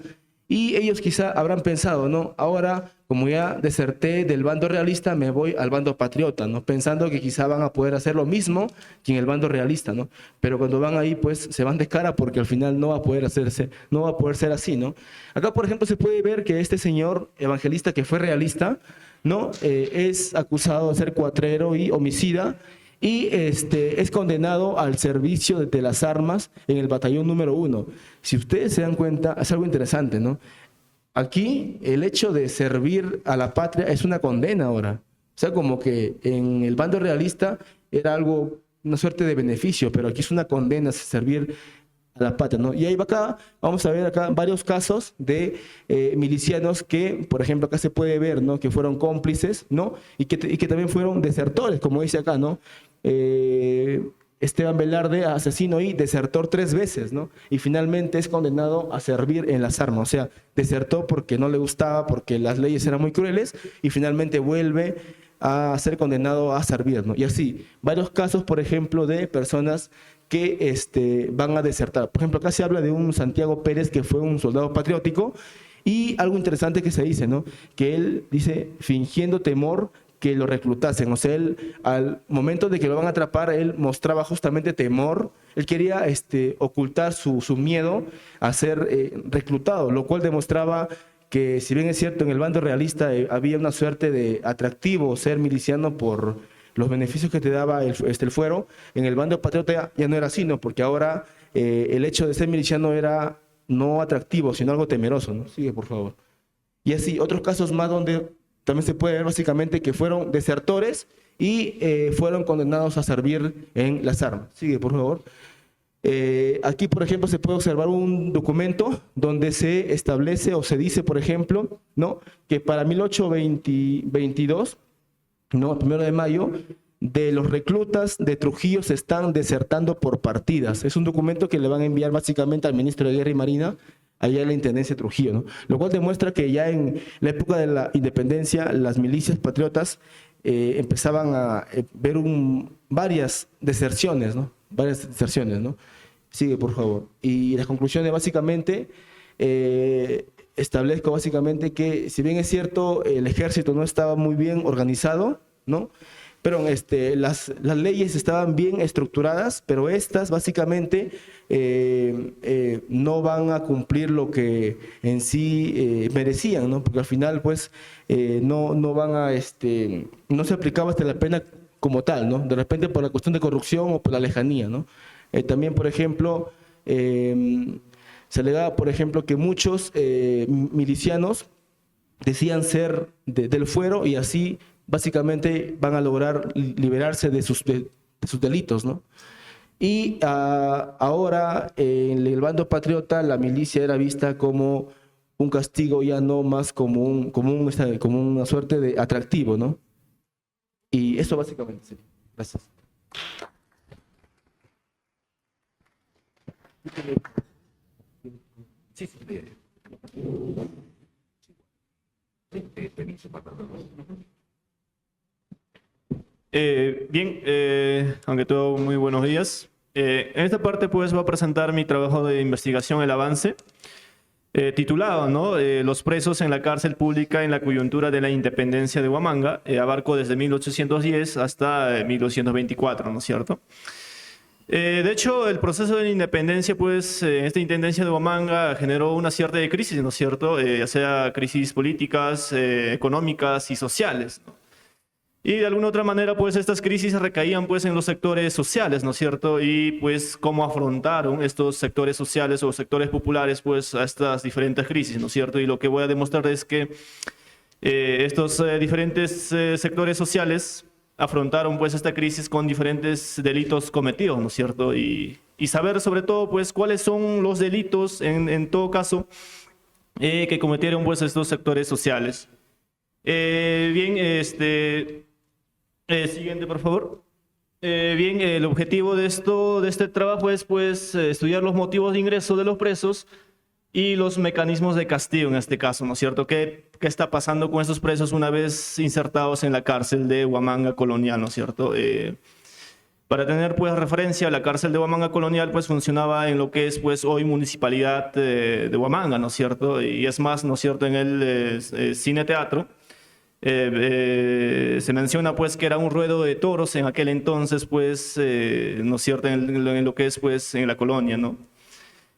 y ellos quizá habrán pensado, ¿no? Ahora, como ya deserté del bando realista, me voy al bando patriota, ¿no? Pensando que quizá van a poder hacer lo mismo que en el bando realista, ¿no? Pero cuando van ahí, pues se van de cara, porque al final no va a poder ser así, ¿no? Acá, por ejemplo, se puede ver que este señor evangelista que fue realista, ¿no? Es acusado de ser cuatrero y homicida, y es condenado al servicio de las armas en el batallón número 1. Si ustedes se dan cuenta, es algo interesante, ¿no? Aquí el hecho de servir a la patria es una condena ahora. O sea, como que en el bando realista era algo, una suerte de beneficio, pero aquí es una condena servir a la patria, ¿no? Y ahí va acá, vamos a ver acá varios casos de milicianos que, por ejemplo, acá se puede ver, ¿no? Que fueron cómplices, ¿no? Y que también fueron desertores, como dice acá, ¿no? Esteban Velarde, asesino y desertor 3 veces, ¿no? Y finalmente es condenado a servir en las armas. O sea, desertó porque no le gustaba, porque las leyes eran muy crueles, y finalmente vuelve a ser condenado a servir, ¿no? Y así, varios casos, por ejemplo, de personas que van a desertar. Por ejemplo, acá se habla de un Santiago Pérez que fue un soldado patriótico, y algo interesante que se dice, ¿no? Que él dice, fingiendo temor que lo reclutasen. O sea, él, al momento de que lo van a atrapar, él mostraba justamente temor. Él quería ocultar su miedo a ser reclutado, lo cual demostraba que, si bien es cierto, en el bando realista había una suerte de atractivo ser miliciano por los beneficios que te daba el fuero, en el bando patriota ya no era así, ¿no? Porque ahora el hecho de ser miliciano era no atractivo, sino algo temeroso, ¿no? Sigue, por favor. Y así, otros casos más donde también se puede ver básicamente que fueron desertores y fueron condenados a servir en las armas. Sigue, por favor. Aquí, por ejemplo, se puede observar un documento donde se establece o se dice, por ejemplo, ¿no? Que para 1822, ¿no? El 1 de mayo, de los reclutas de Trujillo se están desertando por partidas. Es un documento que le van a enviar básicamente al ministro de Guerra y Marina, allá en la Intendencia de Trujillo, ¿no? Lo cual demuestra que ya en la época de la independencia, las milicias patriotas empezaban a ver varias deserciones, ¿no? Varias deserciones, ¿no? Sigue, por favor. Y las conclusiones, básicamente, establezco básicamente que, si bien es cierto, el ejército no estaba muy bien organizado, ¿no? Pero las leyes estaban bien estructuradas, pero estas básicamente no van a cumplir lo que en sí merecían, ¿no? Porque al final, pues, no van a, no se aplicaba la pena como tal, ¿no? De repente por la cuestión de corrupción o por la lejanía, ¿no? También, por ejemplo, se alegaba, por ejemplo, que muchos milicianos decían ser del fuero, y así básicamente van a lograr liberarse de sus delitos, ¿no? Y ahora en el bando patriota la milicia era vista como un castigo, ya no más como una suerte de atractivo, ¿no? Y eso básicamente, sí. Gracias. Sí, sí. Aunque todo, muy buenos días. En esta parte pues voy a presentar mi trabajo de investigación, el avance. titulado, ¿no? Los presos en la cárcel pública en la coyuntura de la independencia de Huamanga. Abarcó desde 1810 hasta 1224, ¿no es cierto? De hecho, el proceso de la independencia, pues, en esta intendencia de Huamanga generó una cierta de crisis, ¿no es cierto? Ya sea crisis políticas, económicas y sociales, ¿no? Y de alguna otra manera, pues, estas crisis recaían, pues, en los sectores sociales, ¿no es cierto? Y, pues, cómo afrontaron estos sectores sociales o sectores populares, pues, a estas diferentes crisis, ¿no es cierto? Y lo que voy a demostrar es que estos diferentes sectores sociales afrontaron pues esta crisis con diferentes delitos cometidos, ¿no es cierto? Y saber sobre todo pues cuáles son los delitos en todo caso que cometieron pues estos sectores sociales. Bien, siguiente por favor. Bien, el objetivo de este trabajo es pues estudiar los motivos de ingreso de los presos y los mecanismos de castigo en este caso, ¿no es cierto? ¿Qué está pasando con estos presos una vez insertados en la cárcel de Huamanga Colonial, ¿no es cierto? Para tener pues referencia, la cárcel de Huamanga Colonial pues funcionaba en lo que es pues hoy Municipalidad de Huamanga, ¿no es cierto? Y es más, ¿no es cierto? En el cine teatro se menciona pues que era un ruedo de toros en aquel entonces pues, ¿no es cierto? En lo que es pues en la colonia, ¿no?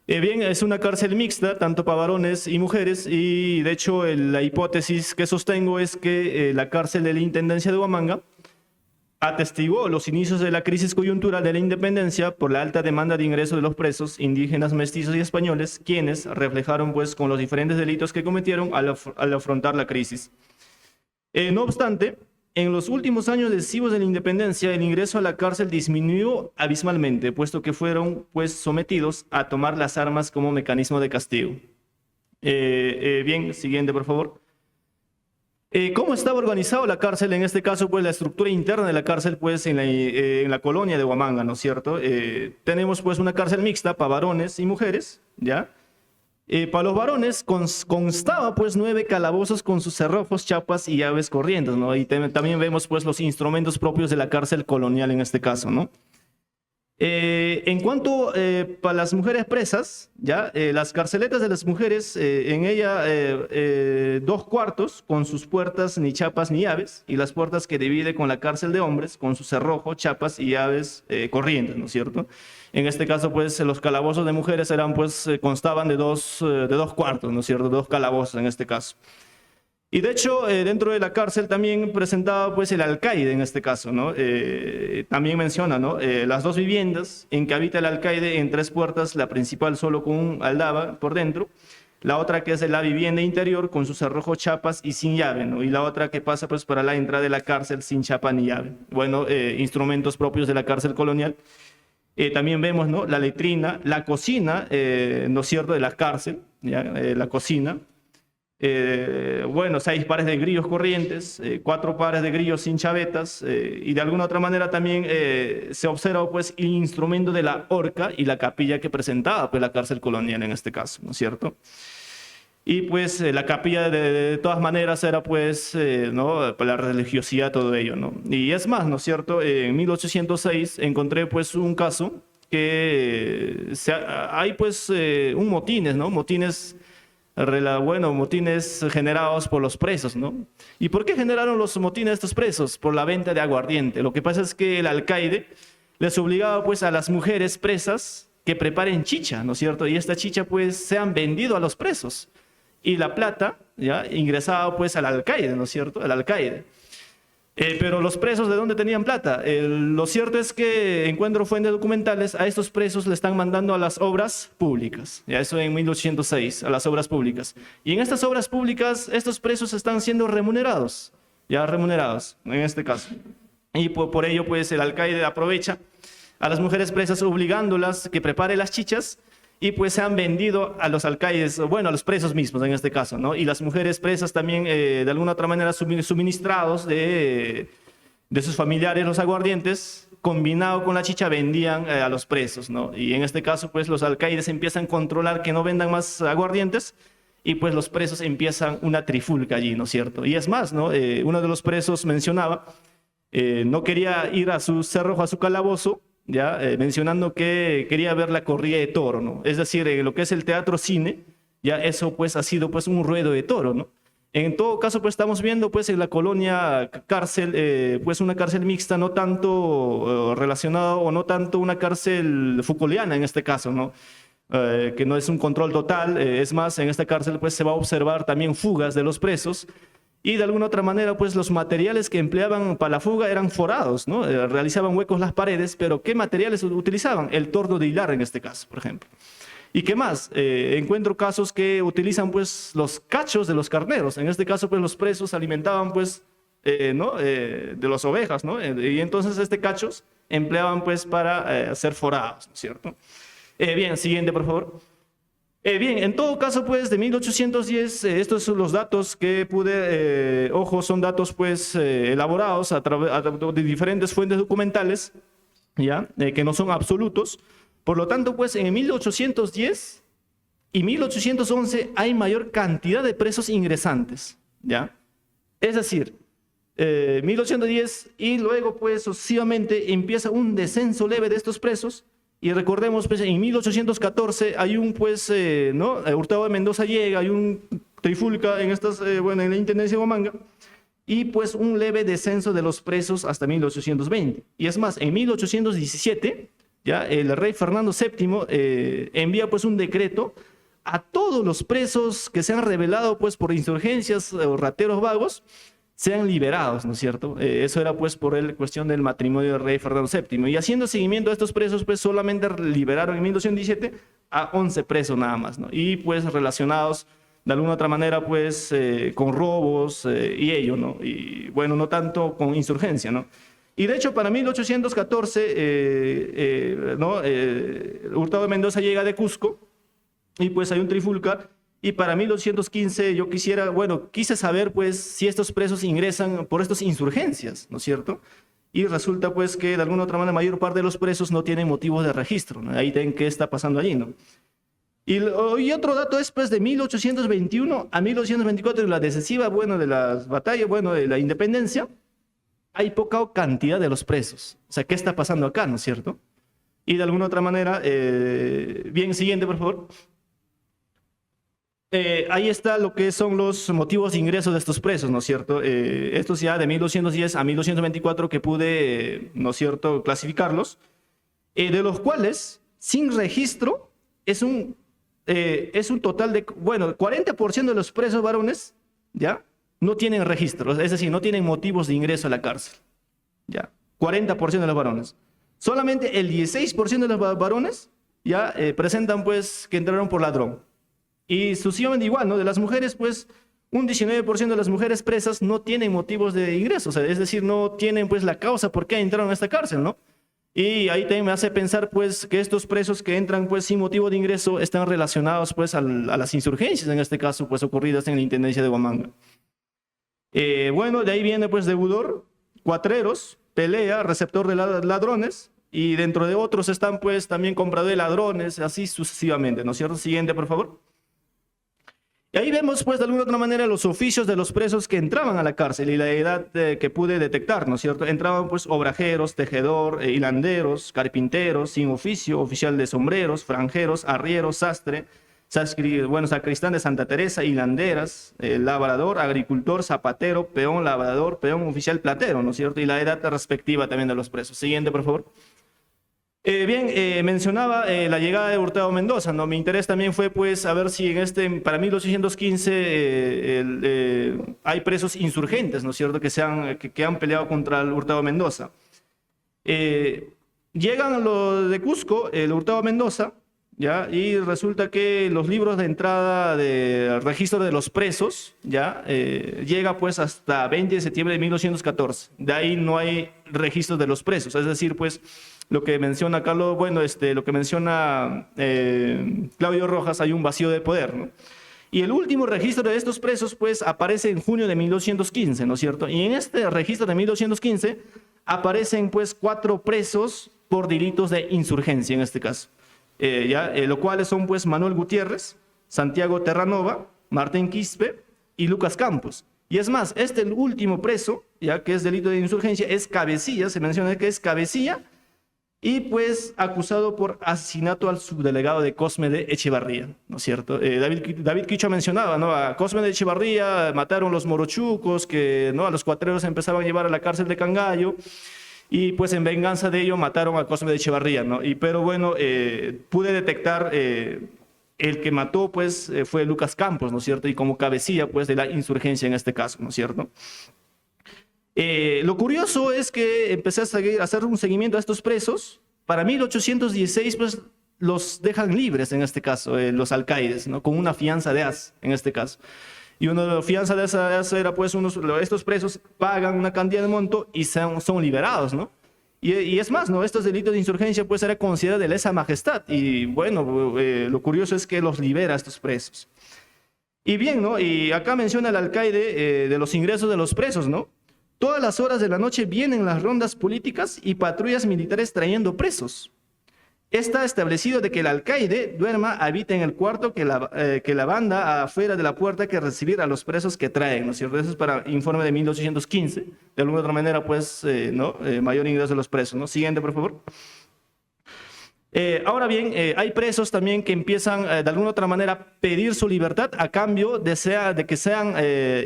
Bien, es una cárcel mixta, tanto para varones y mujeres, y de hecho la hipótesis que sostengo es que la cárcel de la Intendencia de Huamanga atestiguó los inicios de la crisis coyuntural de la independencia por la alta demanda de ingreso de los presos indígenas, mestizos y españoles, quienes reflejaron pues con los diferentes delitos que cometieron al afrontar la crisis. No obstante, en los últimos años decisivos de la independencia, el ingreso a la cárcel disminuyó abismalmente, puesto que fueron pues, sometidos a tomar las armas como mecanismo de castigo. Bien, siguiente, por favor. ¿Cómo estaba organizada la cárcel? En este caso, pues la estructura interna de la cárcel, pues en la colonia de Huamanga, ¿no es cierto? Tenemos pues una cárcel mixta para varones y mujeres, ¿ya? Para los varones constaba pues 9 calabozos con sus cerrojos, chapas y llaves corrientes, ¿no? Y también vemos pues los instrumentos propios de la cárcel colonial en este caso, ¿no? En cuanto para las mujeres presas, ¿ya? Las carceletas de las mujeres, en ella 2 cuartos con sus puertas ni chapas ni llaves, y las puertas que divide con la cárcel de hombres con su cerrojo, chapas y llaves corrientes, ¿no es cierto? En este caso, pues, los calabozos de mujeres eran, pues, constaban de dos cuartos, ¿no es cierto? 2 calabozos en este caso. Y de hecho, dentro de la cárcel también presentaba, pues, el alcaide en este caso, ¿no? También menciona, ¿no? Las 2 viviendas en que habita el alcaide en 3 puertas, la principal solo con un aldaba por dentro, la otra que es la vivienda interior con su cerrojo, chapas y sin llave, ¿no? Y la otra que pasa, pues, para la entrada de la cárcel sin chapa ni llave. Bueno, instrumentos propios de la cárcel colonial. También vemos, ¿no? La letrina, la cocina, ¿no es cierto?, de la cárcel, ¿ya? La cocina. Bueno, 6 pares de grillos corrientes, 4 pares de grillos sin chavetas, y de alguna otra manera también se observa pues el instrumento de la horca y la capilla que presentaba pues la cárcel colonial en este caso, ¿no es cierto? Y pues la capilla de todas maneras era pues, ¿no? Para la religiosidad, todo ello, ¿no? Y es más, ¿no es cierto? En 1806 encontré pues un caso que hay pues un motines, ¿no? Motines generados por los presos, ¿no? ¿Y por qué generaron los motines estos presos? Por la venta de aguardiente. Lo que pasa es que el alcaide les obligaba pues a las mujeres presas que preparen chicha, ¿no es cierto? Y esta chicha pues se han vendido a los presos. Y la plata, ¿ya? Ingresaba pues al alcaide, ¿no es cierto? Al alcaide. Pero los presos, ¿de dónde tenían plata? Lo cierto es que encuentro fuentes documentales, a estos presos le están mandando a las obras públicas, ya eso en 1806, a las obras públicas. Y en estas obras públicas, estos presos están siendo remunerados, ya remunerados, en este caso. Y por ello, pues, el alcaide aprovecha a las mujeres presas obligándolas que preparen las chichas, y pues se han vendido a los alcaides, bueno, a los presos mismos en este caso, ¿no? Y las mujeres presas también, de alguna otra manera, suministrados de sus familiares los aguardientes, combinado con la chicha, vendían a los presos, ¿no? Y en este caso, pues, los alcaides empiezan a controlar que no vendan más aguardientes, y pues los presos empiezan una trifulca allí, ¿no es cierto? Y es más, ¿no? Uno de los presos mencionaba, no quería ir a su cerrojo, a su calabozo, ya mencionando que quería ver la corrida de toro, ¿no? Es decir, lo que es el teatro cine, ya eso pues ha sido pues un ruedo de toro, ¿no? En todo caso, pues estamos viendo pues en la colonia cárcel, pues una cárcel mixta, no tanto relacionada o no tanto una cárcel Foucaultiana en este caso, ¿no? Que no es un control total, es más, en esta cárcel pues se va a observar también fugas de los presos y de alguna otra manera pues los materiales que empleaban para la fuga eran forados, ¿no? Realizaban huecos las paredes, pero ¿qué materiales utilizaban? El torno de hilar en este caso, por ejemplo. ¿Y qué más? Encuentro casos que utilizan pues los cachos de los carneros. En este caso pues los presos se alimentaban pues ¿no? De las ovejas, ¿no? Y entonces cachos empleaban pues para ser forados, ¿no es cierto? Bien, siguiente por favor. Bien, en todo caso pues de 1810, estos son los datos que pude, ojo, son datos pues elaborados a través de diferentes fuentes documentales, ¿ya? Que no son absolutos. Por lo tanto, pues en 1810 y 1811 hay mayor cantidad de presos ingresantes, ¿ya? Es decir, 1810 y luego pues sucesivamente empieza un descenso leve de estos presos y recordemos pues en 1814 hay un pues, ¿no? Hurtado de Mendoza llega, hay un trifulca en bueno, en la Intendencia de Huamanga y pues un leve descenso de los presos hasta 1820. Y es más, en 1817 ya el rey Fernando VII envía pues un decreto a todos los presos que se han rebelado pues por insurgencias o rateros vagos, sean liberados, ¿no es cierto? Eso era pues por la cuestión del matrimonio del rey Fernando VII. Y haciendo seguimiento a estos presos, pues solamente liberaron en 1917 a 11 presos nada más, ¿no? Y pues relacionados de alguna otra manera pues con robos y ello, ¿no? Y bueno, no tanto con insurgencia, ¿no? Y de hecho, para 1814, ¿no? Hurtado de Mendoza llega de Cusco y pues hay un trifulca. Y para 1815 yo quise saber pues si estos presos ingresan por estas insurgencias, ¿no es cierto? Y resulta pues que de alguna otra manera la mayor parte de los presos no tienen motivos de registro, ¿no? Ahí ven qué está pasando allí, ¿no? Y otro dato es pues de 1821 a 1824, la decisiva, bueno, de las batallas, bueno, de la independencia, hay poca cantidad de los presos. O sea, ¿qué está pasando acá, no es cierto? Y de alguna otra manera, bien, siguiente, por favor. Ahí está lo que son los motivos de ingreso de estos presos, ¿no es cierto? Estos ya de 1210 a 1224 que pude, ¿no es cierto?, clasificarlos, de los cuales, sin registro, es un total de, bueno, 40% de los presos varones, ¿ya?, no tienen registros, es decir, no tienen motivos de ingreso a la cárcel, ¿ya? 40% de los varones. Solamente el 16% de los varones, ya, presentan, pues, que entraron por ladrón. Y sucesivamente igual, ¿no? De las mujeres, pues, un 19% de las mujeres presas no tienen motivos de ingreso, o sea, es decir, no tienen, pues, la causa por qué entraron a esta cárcel, ¿no? Y ahí también me hace pensar, pues, que estos presos que entran, pues, sin motivo de ingreso están relacionados, pues, a las insurgencias, en este caso, pues, ocurridas en la Intendencia de Huamanga. Bueno, de ahí viene, pues, deudor, cuatreros, pelea, receptor de ladrones, y dentro de otros están, pues, también comprador de ladrones, así sucesivamente, ¿no es cierto? Siguiente, por favor. Y ahí vemos, pues, de alguna otra manera los oficios de los presos que entraban a la cárcel y la edad que pude detectar, ¿no es cierto? Entraban, pues, obrajeros, tejedor, hilanderos, carpinteros, sin oficio, oficial de sombreros, franjeros, arrieros, sastre, sacristán de Santa Teresa, hilanderas, labrador, agricultor, zapatero, peón, labrador, peón, oficial platero, ¿no es cierto? Y la edad respectiva también de los presos. Siguiente, por favor. Bien, mencionaba la llegada de Hurtado Mendoza, ¿no? Mi interés también fue, pues, a ver si para 1815 hay presos insurgentes, ¿no es cierto?, que han peleado contra el Hurtado Mendoza. Llegan los de Cusco, el Hurtado Mendoza, ¿ya? Y resulta que los libros de entrada de registro de los presos, ¿ya? Llega, pues, hasta 20 de septiembre de 1914. De ahí no hay registro de los presos, es decir, pues, lo que menciona Carlos, bueno, lo que menciona Claudio Rojas, hay un vacío de poder, ¿no? Y el último registro de estos presos, pues, aparece en junio de 1215, ¿no es cierto? Y en este registro de 1215 aparecen, pues, 4 presos por delitos de insurgencia, en este caso. Lo cuales son, pues, Manuel Gutiérrez, Santiago Terranova, Martín Quispe y Lucas Campos. Y es más, el último preso, ya que es delito de insurgencia, es Cabecilla, se menciona que es Cabecilla, y pues acusado por asesinato al subdelegado de Cosme de Echevarría, ¿no es cierto? David Quicho mencionaba, ¿no? A Cosme de Echevarría mataron los morochucos, que, ¿no? A los cuatreros empezaban a llevar a la cárcel de Cangallo, y pues en venganza de ello mataron a Cosme de Echevarría, ¿no? Pero bueno, pude detectar... el que mató, pues, fue Lucas Campos, ¿no es cierto? Y como cabecilla, pues, de la insurgencia en este caso, ¿no es cierto? Lo curioso es que empecé a hacer un seguimiento a estos presos. Para 1816, pues, los dejan libres en este caso, los alcaides, ¿no? Con una fianza de as, en este caso. Y una de las fianzas de esa as era, pues, estos presos pagan una cantidad de monto y son liberados, ¿no? Y es más, ¿no? Estos delitos de insurgencia pues era considerado de lesa majestad. Y bueno, lo curioso es que los libera a estos presos. Y bien, ¿no? Y acá menciona el alcaide de los ingresos de los presos, ¿no? Todas las horas de la noche vienen las rondas políticas y patrullas militares trayendo presos. Está establecido de que el alcaide duerma, habita en el cuarto que la banda afuera de la puerta que recibir a los presos que traen, ¿no es cierto? Eso es para informe de 1815. De alguna otra manera, pues, ¿no? Mayor ingreso de los presos, ¿no? Siguiente, por favor. Ahora bien, hay presos también que empiezan de alguna otra manera a pedir su libertad a cambio de que sean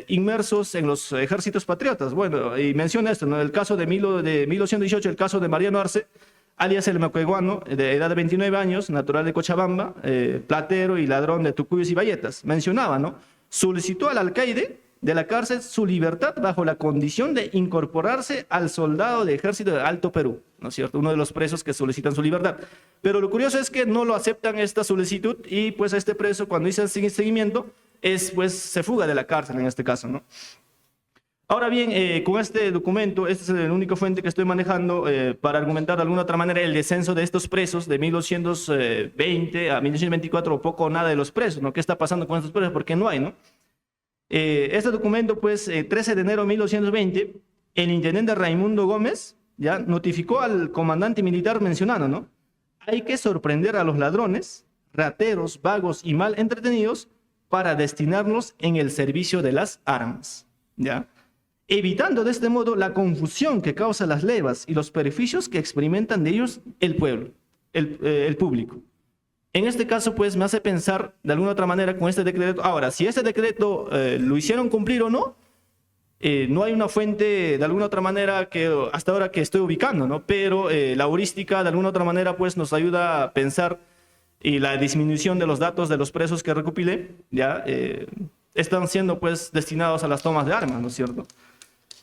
inmersos en los ejércitos patriotas. Bueno, y menciona esto, ¿no? El caso de 1818, el caso de Mariano Arce, alias el Macueguano, de edad de 29 años, natural de Cochabamba, platero y ladrón de tucuyos y bayetas. Mencionaba, ¿no? Solicitó al alcaide de la cárcel su libertad bajo la condición de incorporarse al soldado de ejército de Alto Perú, ¿no es cierto? Uno de los presos que solicitan su libertad. Pero lo curioso es que no lo aceptan esta solicitud y pues este preso cuando dice el seguimiento pues se fuga de la cárcel en este caso, ¿no? Ahora bien, con este documento, esta es la única fuente que estoy manejando para argumentar de alguna otra manera el descenso de estos presos de 1820 a 1824, o poco o nada de los presos, ¿no? ¿Qué está pasando con estos presos? Porque no hay, ¿no? Este documento, pues, 13 de enero de 1820, el intendente Raimundo Gómez ya notificó al comandante militar mencionando, ¿no? Hay que sorprender a los ladrones, rateros, vagos y mal entretenidos para destinarlos en el servicio de las armas, ¿ya? Evitando de este modo la confusión que causa las levas y los perjuicios que experimentan de ellos el pueblo, el público. En este caso, pues, me hace pensar de alguna otra manera con este decreto. Ahora, si este decreto lo hicieron cumplir o no, no hay una fuente de alguna otra manera que hasta ahora que estoy ubicando, ¿no? Pero la heurística de alguna otra manera, pues, nos ayuda a pensar y la disminución de los datos de los presos que recopilé, ya están siendo, pues, destinados a las tomas de armas, ¿no es cierto?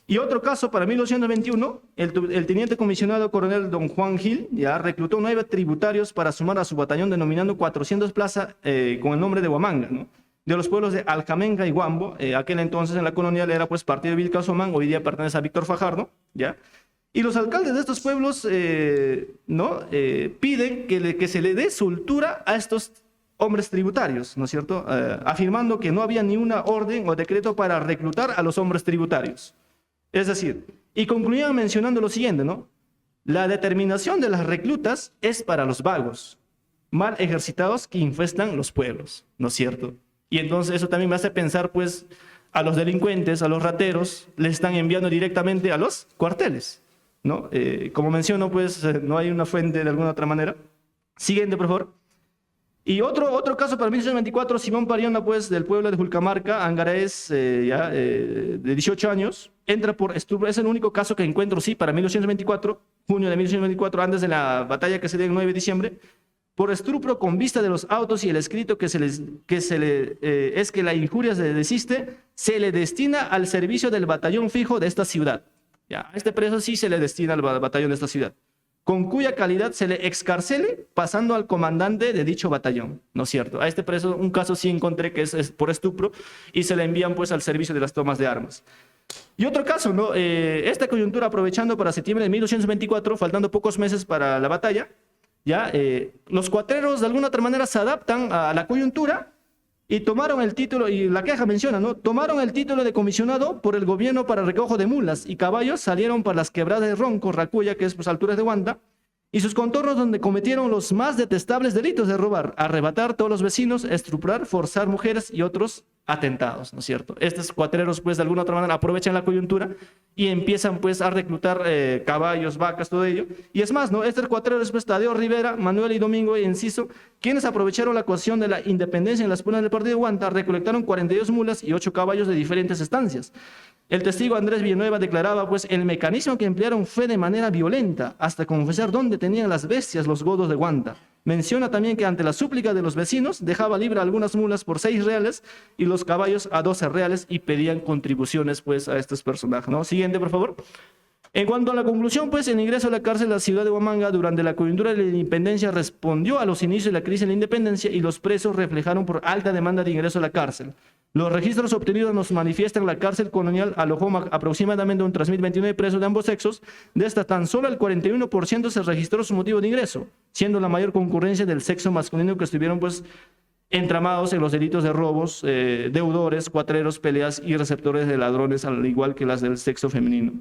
Y otro caso, para 1821, el teniente comisionado coronel don Juan Gil ya reclutó 9 tributarios para sumar a su batallón denominando 400 plazas con el nombre de Huamanga, ¿no? De los pueblos de Aljamenga y Huambo, aquel entonces en la colonial era pues partido de Vilcasomán, hoy día pertenece a Víctor Fajardo, ¿ya? Y los alcaldes de estos pueblos ¿no? Piden que se le dé soltura a estos hombres tributarios, ¿no es cierto? Afirmando que no había ni una orden o decreto para reclutar a los hombres tributarios. Es decir, y concluían mencionando lo siguiente, ¿no? La determinación de las reclutas es para los vagos, mal ejercitados que infestan los pueblos, ¿no es cierto? Y entonces eso también me hace pensar, pues, a los delincuentes, a los rateros, les están enviando directamente a los cuarteles, ¿no? Como menciono, pues, no hay una fuente de alguna otra manera. Siguiente, por favor. Y otro caso para 1824, Simón Pariona, pues, del pueblo de Julcamarca, Angaraes, de 18 años, entra por estupro. Es el único caso que encuentro, sí, para 1824, junio de 1824, antes de la batalla que se dio el 9 de diciembre, por estupro con vista de los autos y el escrito es que la injuria se desiste, se le destina al servicio del batallón fijo de esta ciudad. Ya, a este preso sí se le destina al batallón de esta ciudad, con cuya calidad se le excarcele pasando al comandante de dicho batallón, ¿no es cierto? A este preso un caso sí encontré que es por estupro y se le envían pues al servicio de las tomas de armas. Y otro caso, ¿no? Esta coyuntura aprovechando para septiembre de 1824, faltando pocos meses para la batalla, ya los cuatreros de alguna otra manera se adaptan a la coyuntura y tomaron el título, y la queja menciona, ¿no? Tomaron el título de comisionado por el gobierno para recojo de mulas y caballos, salieron para las quebradas de Ronco, Racuya, que es pues alturas de Huanta, y sus contornos donde cometieron los más detestables delitos de robar, arrebatar todos los vecinos, estuprar, forzar mujeres y otros atentados, ¿no es cierto? Estos cuatreros, pues, de alguna otra manera aprovechan la coyuntura y empiezan, pues, a reclutar caballos, vacas, todo ello. Y es más, ¿no? Estos cuatreros, pues, Tadeo Rivera, Manuel y Domingo Enciso, quienes aprovecharon la coacción de la independencia en las punas del partido de Huanta, recolectaron 42 mulas y 8 caballos de diferentes estancias. El testigo Andrés Villanueva declaraba, pues, el mecanismo que emplearon fue de manera violenta, hasta confesar dónde tenían las bestias los godos de Huanta. Menciona también que ante la súplica de los vecinos dejaba libre algunas mulas por 6 reales y los caballos a 12 reales y pedían contribuciones, pues, a estos personajes, ¿no? Siguiente, por favor. En cuanto a la conclusión, pues, el ingreso a la cárcel de la ciudad de Huamanga durante la coyuntura de la independencia respondió a los inicios de la crisis de la independencia y los presos reflejaron por alta demanda de ingreso a la cárcel. Los registros obtenidos nos manifiestan que la cárcel colonial alojó aproximadamente un 3.029 presos de ambos sexos. De esta, tan solo el 41% se registró su motivo de ingreso, siendo la mayor concurrencia del sexo masculino, que estuvieron, pues, entramados en los delitos de robos, deudores, cuatreros, peleas y receptores de ladrones, al igual que las del sexo femenino.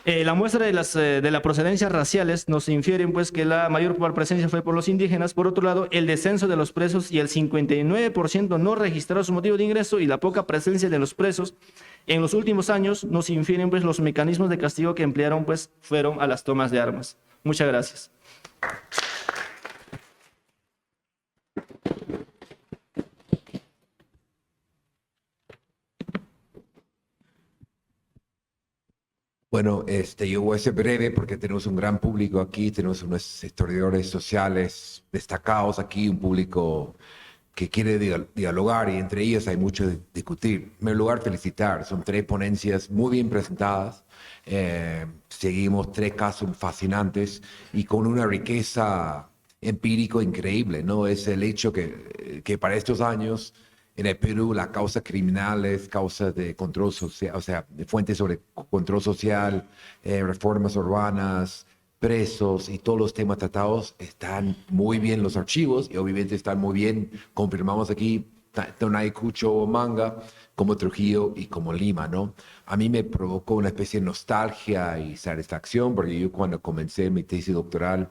La muestra de la procedencia raciales nos infieren, pues, que la mayor presencia fue por los indígenas. Por otro lado, el descenso de los presos y el 59% no registró su motivo de ingreso, y la poca presencia de los presos en los últimos años nos infieren, pues, los mecanismos de castigo que emplearon, pues, fueron a las tomas de armas. Muchas gracias. Bueno, yo voy a ser breve porque tenemos un gran público aquí, tenemos unos historiadores sociales destacados aquí, un público que quiere dialogar, y entre ellas hay mucho de discutir. En primer lugar, felicitar, son 3 ponencias muy bien presentadas, seguimos 3 casos fascinantes y con una riqueza empírico increíble, ¿no? Es el hecho que para estos años en el Perú las causas criminales, causas de control social, o sea, de fuentes sobre control social, reformas urbanas, presos y todos los temas tratados están muy bien en los archivos, y obviamente están muy bien, confirmamos aquí, tanto en Ayacucho o Manga, como Trujillo y como Lima, ¿no? A mí me provocó una especie de nostalgia y satisfacción, porque yo, cuando comencé mi tesis doctoral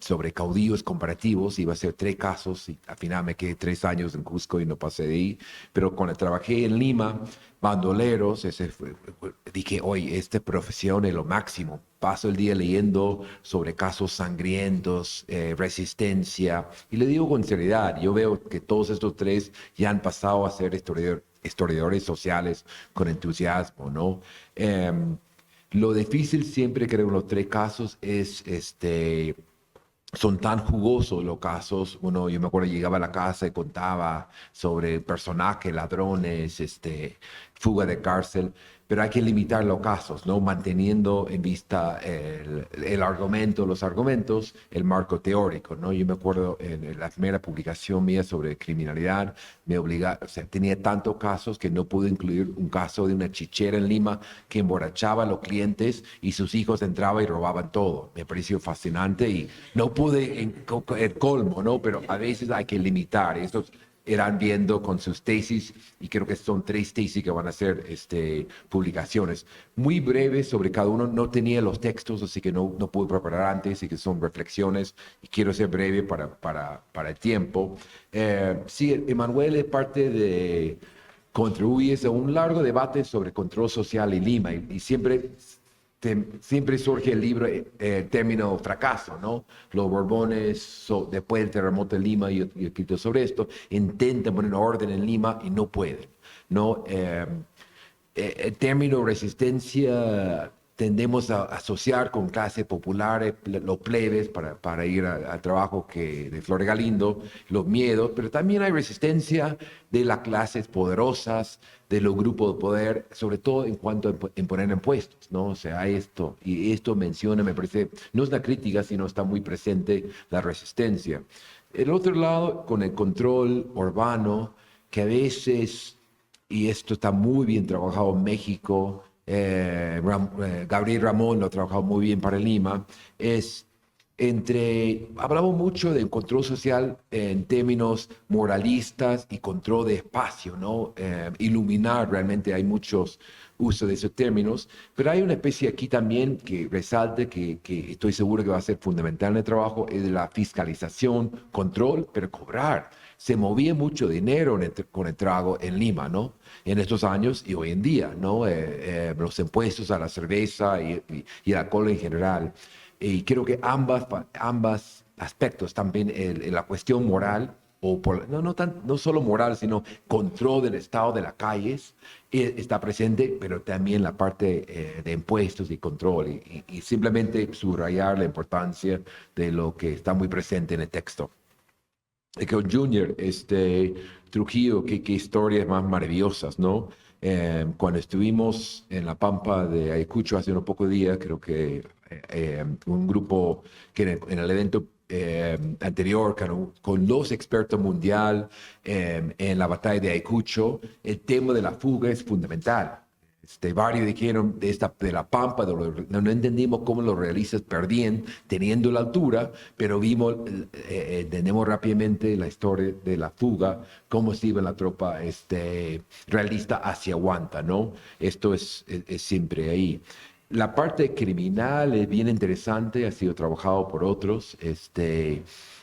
sobre caudillos comparativos, iba a ser 3 casos, y al final me quedé 3 años en Cusco y no pasé de ahí. Pero cuando trabajé en Lima, bandoleros, dije, oye, esta profesión es lo máximo. Paso el día leyendo sobre casos sangrientos, resistencia, y le digo con seriedad, yo veo que todos estos 3 ya han pasado a ser historiadores sociales con entusiasmo, ¿no? Lo difícil siempre, creo, en los 3 casos es, son tan jugosos los casos. Yo me acuerdo, llegaba a la casa y contaba sobre personajes, ladrones, fuga de cárcel, pero hay que limitar los casos, ¿no? Manteniendo en vista el argumento, los argumentos, el marco teórico, ¿no? Yo me acuerdo en la primera publicación mía sobre criminalidad, o sea, tenía tantos casos que no pude incluir un caso de una chichera en Lima que emborrachaba a los clientes y sus hijos entraban y robaban todo. Me pareció fascinante y no pude el colmo, ¿no? Pero a veces hay que limitar. Estos irán viendo con sus tesis, y creo que son 3 tesis que van a ser publicaciones muy breves sobre cada uno. No tenía los textos, así que no pude preparar antes, y que son reflexiones, y quiero ser breve para el tiempo. Sí, Emanuel es parte de, contribuyes a un largo debate sobre control social en Lima, y siempre surge el libro, el término fracaso, ¿no? Los Borbones, después del terremoto de Lima, yo he escrito sobre esto, intentan poner orden en Lima y no pueden, ¿no? El término resistencia tendemos a asociar con clases populares, los plebes para ir al trabajo de Flores Galindo, los miedos, pero también hay resistencia de las clases poderosas, de los grupos de poder, sobre todo en cuanto a imponer impuestos, ¿no? O sea, hay esto, y esto menciona, me parece, no es una crítica, sino está muy presente la resistencia. El otro lado, con el control urbano, que a veces, y esto está muy bien trabajado en México, Gabriel Ramón lo ha trabajado muy bien para Lima, es hablamos mucho de control social en términos moralistas y control de espacio, ¿no? Iluminar, realmente hay muchos usos de esos términos, pero hay una especie aquí también que resalte, que estoy seguro que va a ser fundamental en el trabajo, es de la fiscalización, control, pero cobrar. Se movía mucho dinero con el trago en Lima, ¿no? En estos años y hoy en día, ¿no? Los impuestos a la cerveza y al alcohol en general. Y creo que ambas aspectos, también la cuestión moral, no solo moral, sino control del estado de las calles, está presente, pero también la parte de impuestos y control, y simplemente subrayar la importancia de lo que está muy presente en el texto. Y con Junior, Trujillo, qué historias más maravillosas, ¿no? Cuando estuvimos en la Pampa de Ayacucho hace unos pocos días, creo que un grupo que en el evento anterior con los expertos mundial en la batalla de Ayacucho, el tema de la fuga es fundamental. Varios dijeron de la Pampa, no entendimos cómo los realistas perdían teniendo la altura, pero entendemos rápidamente la historia de la fuga, cómo se iba la tropa realista hacia Huanta, ¿no? Esto es siempre ahí. La parte criminal es bien interesante, ha sido trabajado por otros,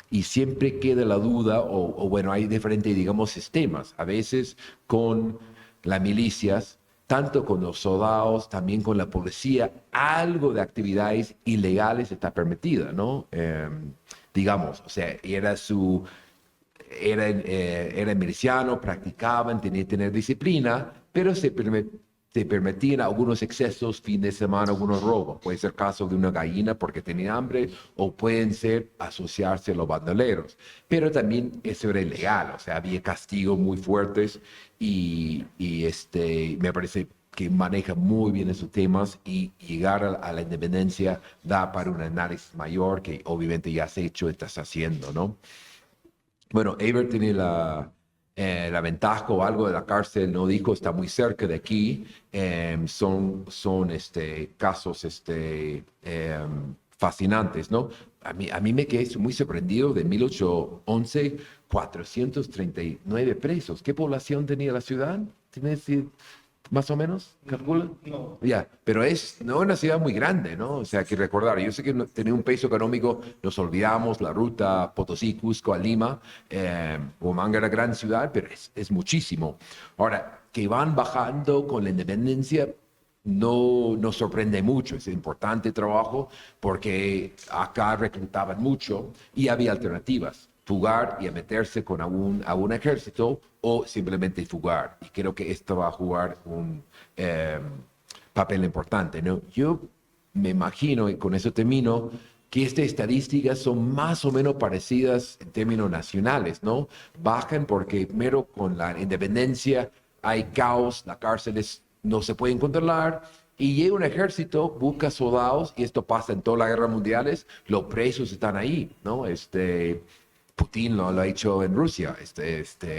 y siempre queda la duda, o bueno, hay diferentes, digamos, sistemas, a veces con las milicias, tanto con los soldados, también con la policía, algo de actividades ilegales está permitida, ¿no? Digamos, o sea, era miliciano, practicaban, tenían que tener disciplina, pero se permitían algunos excesos, fin de semana, algunos robos. Puede ser caso de una gallina porque tenía hambre, o pueden ser asociarse a los bandoleros. Pero también eso era ilegal, o sea, había castigos muy fuertes y me parece que maneja muy bien esos temas, y llegar a la independencia da para un análisis mayor que obviamente ya has hecho, estás haciendo, ¿no? Bueno, Eber tiene la ventaja o algo de la cárcel, no dijo, está muy cerca de aquí. Son casos fascinantes, ¿no? A mí me quedé muy sorprendido de 1811, 439 presos. ¿Qué población tenía la ciudad? ¿Tienes más o menos? ¿Calcula? No. Ya, pero no es una ciudad muy grande, ¿no? O sea, hay que recordar, yo sé que tenía un peso económico, nos olvidamos la ruta Potosí, Cusco a Lima, Huamanga era gran ciudad, pero es muchísimo. Ahora, que van bajando con la independencia, no nos sorprende mucho, es importante trabajo, porque acá reclutaban mucho y había alternativas, fugar y meterse con algún ejército, o simplemente fugar. Y creo que esto va a jugar un papel importante, ¿no? Yo me imagino, y con eso termino, que estas estadísticas son más o menos parecidas en términos nacionales, ¿no? Bajan porque primero con la independencia hay caos, las cárceles no se pueden controlar, y llega un ejército, busca soldados, y esto pasa en todas las guerras mundiales, los presos están ahí, ¿no? Putin lo ha hecho en Rusia,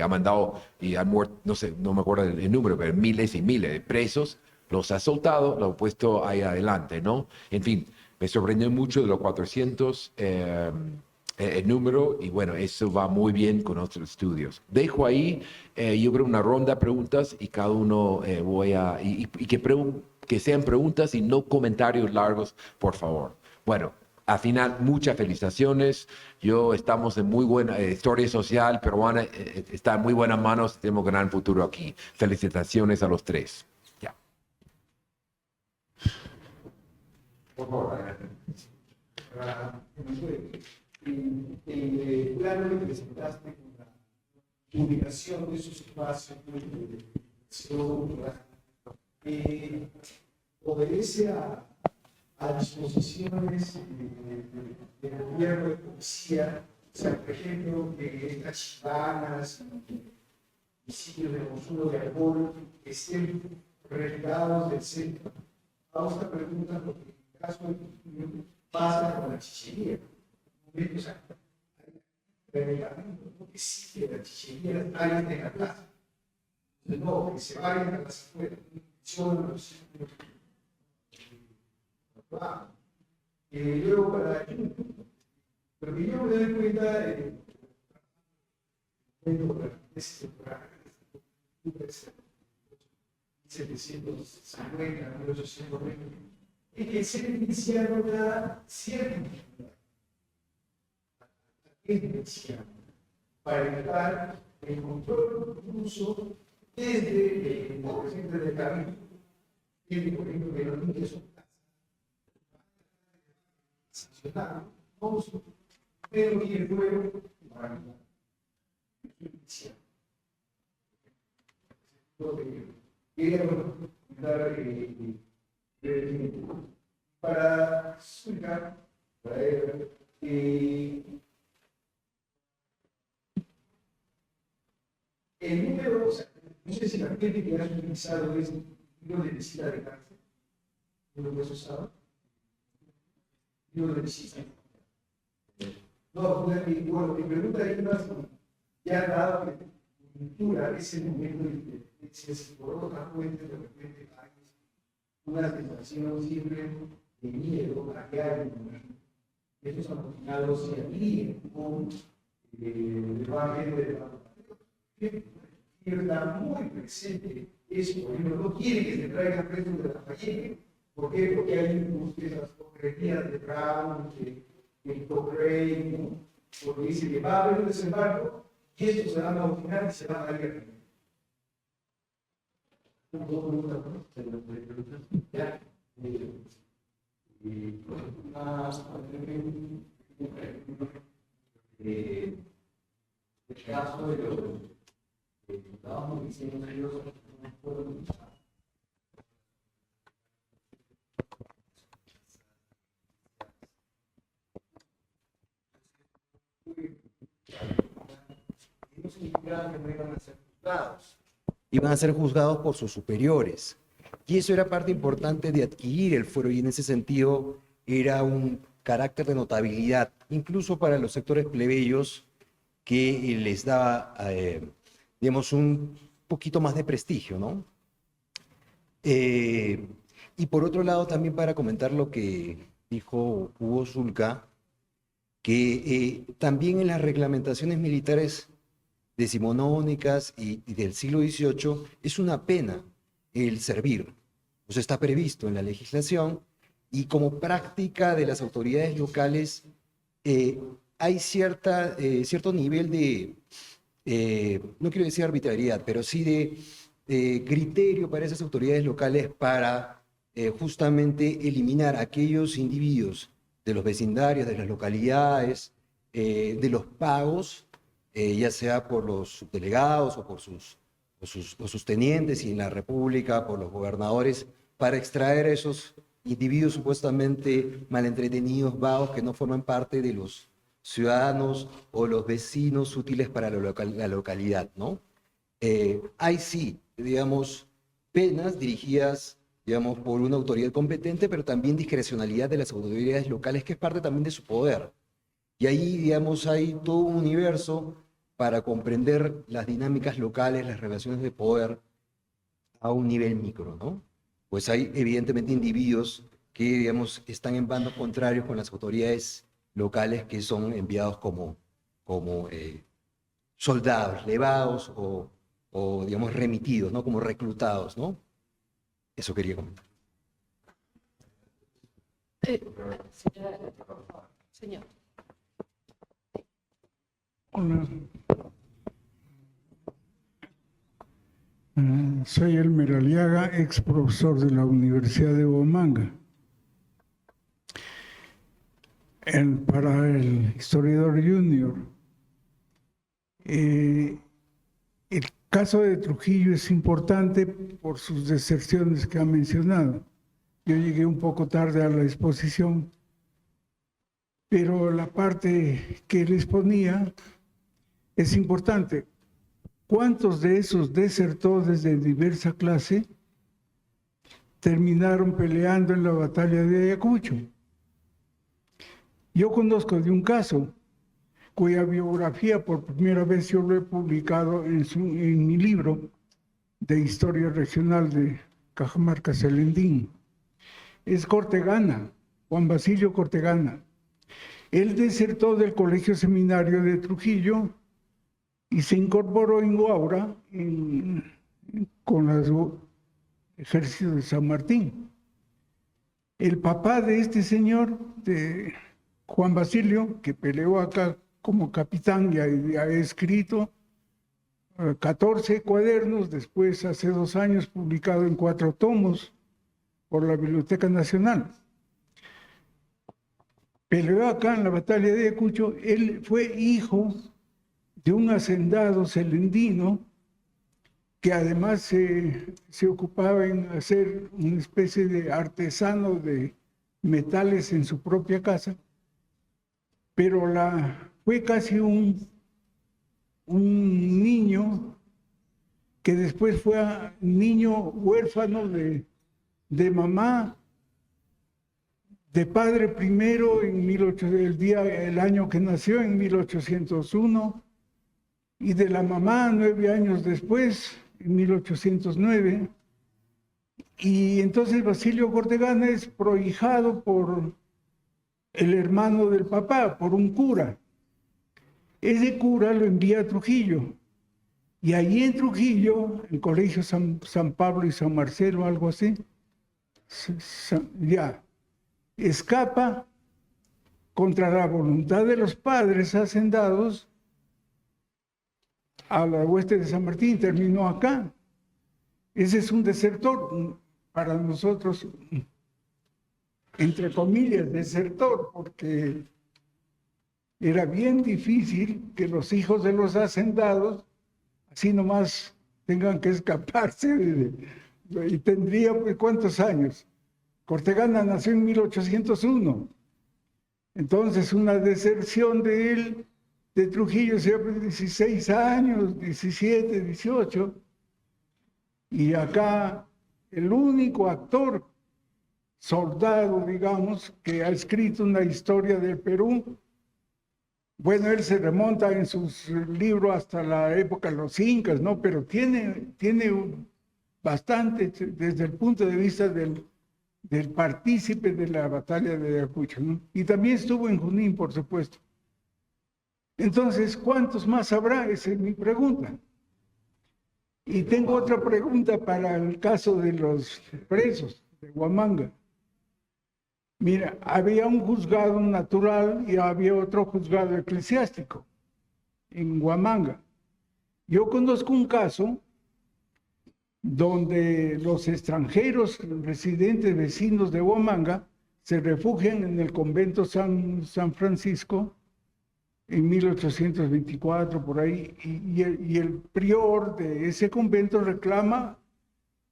ha mandado y han muerto, no sé, no me acuerdo el número, pero miles y miles de presos, los ha soltado, los ha puesto ahí adelante, ¿no? En fin, me sorprendió mucho de los 400 el número, y bueno, eso va muy bien con otros estudios. Dejo ahí, yo creo, una ronda de preguntas, y cada uno que sean preguntas y no comentarios largos, por favor. Bueno, al final, muchas felicitaciones. Estamos en muy buena historia social peruana, está en muy buenas manos, tenemos un gran futuro aquí. Felicitaciones a los tres. Ya. Por favor. El plano que presentaste con la ubicación de esos espacios de obedece a disposiciones del gobierno de policía, o sea, por ejemplo, estas chivanas y sitios de consumo de alcohol que estén retirados del centro. Vamos a preguntar porque en el caso de pasa con la chichería. O sea, hay reglamento, ¿no? Que sí que la chichería está en la plaza. Entonces, no, que se vayan a las afueras. Luego para Pero que yo me doy cuenta, bueno, es 1750, 1820, es que el ser miliciano da cierta dificultad. Es miliciano para evitar el control incluso desde, por ejemplo, del camino, desde, por ejemplo, que los niños son sancionados, pero y el fuego para evitar. Es miliciano. Quería comentar para explicar, para él, el número, o sea, no sé si la gente que ha utilizado es el número de visita de cárcel, ¿no lo has usado? Número de visita. No, bueno, mi pregunta es más, ya dado que cultura es el momento de si por otra fuente de repente hay una sensación siempre de miedo a que hay estos amotinados se alíen con el evangelio de la y está muy presente eso, por ejemplo, no quiere que se traigan presos de la Fallera. ¿Por qué? Porque hay esas correrías de Brown, de Cochrane, ¿no? Porque dice que va a haber un desembarco y estos se van a amotinar y se van a ir. Ya. El caso de los estábamos diciendo ellos no significaba que no iban a ser juzgados. Iban a ser juzgados por sus superiores. Y eso era parte importante de adquirir el fuero, y en ese sentido era un carácter de notabilidad, incluso para los sectores plebeyos, que les daba, digamos, un poquito más de prestigio, ¿no? Y por otro lado, también para comentar lo que dijo Hugo Zulca, que también en las reglamentaciones militares decimonónicas y del siglo XVIII es una pena el servir. O sea, está previsto en la legislación y como práctica de las autoridades locales hay cierto nivel de, no quiero decir arbitrariedad, pero sí de criterio para esas autoridades locales para justamente eliminar a aquellos individuos de los vecindarios, de las localidades, de los pagos, ya sea por los subdelegados o por sus tenientes, y en la República por los gobernadores, para extraer a esos individuos supuestamente malentretenidos, vagos, que no forman parte de los ciudadanos o los vecinos útiles para la localidad, ¿no? Hay sí, digamos, penas dirigidas, digamos, por una autoridad competente, pero también discrecionalidad de las autoridades locales, que es parte también de su poder. Y ahí, digamos, hay todo un universo para comprender las dinámicas locales, las relaciones de poder a un nivel micro, ¿no? Pues hay evidentemente individuos que, digamos, están en bandos contrarios con las autoridades locales, que son enviados como soldados, levados o, digamos, remitidos, ¿no? Como reclutados, ¿no? Eso quería comentar. Señor. Hola. Soy Elmer Aliaga, ex profesor de la Universidad de Huamanga. Para el historiador junior, el caso de Trujillo es importante por sus deserciones que ha mencionado. Yo llegué un poco tarde a la exposición, pero la parte que él exponía es importante. ¿Cuántos de esos desertores de diversa clase terminaron peleando en la batalla de Ayacucho? Yo conozco de un caso cuya biografía por primera vez yo lo he publicado en mi libro de Historia Regional de Cajamarca Celendín. Es Cortegana, Juan Basilio Cortegana. Él desertó del Colegio Seminario de Trujillo y se incorporó en Huaura con el ejército de San Martín. El papá de este señor, de Juan Basilio, que peleó acá como capitán y ha escrito 14 cuadernos, después hace 2 años publicado en 4 tomos por la Biblioteca Nacional. Peleó acá en la batalla de Ayacucho. Él fue hijo de un hacendado celendino que además se ocupaba en hacer una especie de artesano de metales en su propia casa, pero fue casi un niño que después fue niño huérfano de mamá, de padre primero el año que nació, en 1801, y de la mamá 9 años después, en 1809. Y entonces Basilio Cortegana es prohijado por el hermano del papá, por un cura. Ese cura lo envía a Trujillo. Y allí en Trujillo, el colegio San Pablo y San Marcelo, algo así, ya escapa contra la voluntad de los padres hacendados a la oeste de San Martín, terminó acá. Ese es un desertor, para nosotros, entre comillas, desertor, porque era bien difícil que los hijos de los hacendados así nomás tengan que escaparse, y tendría pues ¿cuántos años? Cortegana nació en 1801, entonces una deserción de él, de Trujillo, siempre 16 años, 17, 18, y acá el único actor, soldado, digamos, que ha escrito una historia del Perú. Bueno, él se remonta en sus libros hasta la época de los incas, ¿no? Pero tiene bastante desde el punto de vista del partícipe de la batalla de Ayacucho, ¿no? Y también estuvo en Junín, por supuesto. Entonces, ¿cuántos más habrá? Esa es mi pregunta. Y tengo otra pregunta para el caso de los presos de Huamanga. Mira, había un juzgado natural y había otro juzgado eclesiástico en Huamanga. Yo conozco un caso donde los extranjeros residentes vecinos de Huamanga se refugian en el convento San Francisco en 1824, por ahí, y el prior de ese convento reclama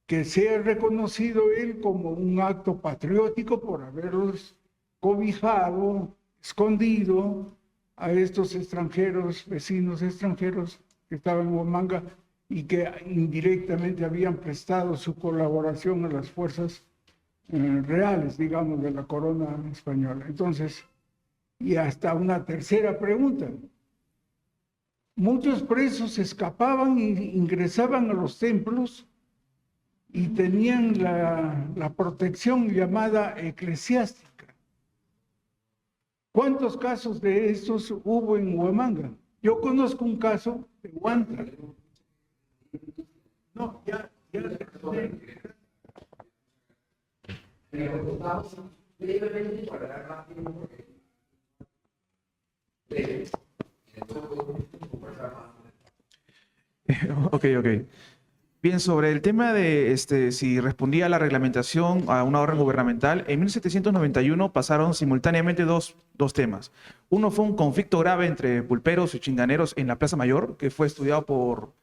que sea reconocido él como un acto patriótico por haberlos cobijado, escondido a estos extranjeros, vecinos extranjeros que estaban en Huamanga y que indirectamente habían prestado su colaboración a las fuerzas reales, digamos, de la corona española. Entonces, y hasta una tercera pregunta. Muchos presos escapaban e ingresaban a los templos y tenían la protección llamada eclesiástica. ¿Cuántos casos de estos hubo en Huamanga? Yo conozco un caso de Huanta. No, ya. Ok. Bien, sobre el tema de si respondía a la reglamentación a una orden gubernamental, en 1791 pasaron simultáneamente dos temas. Uno fue un conflicto grave entre pulperos y chinganeros en la Plaza Mayor, que fue estudiado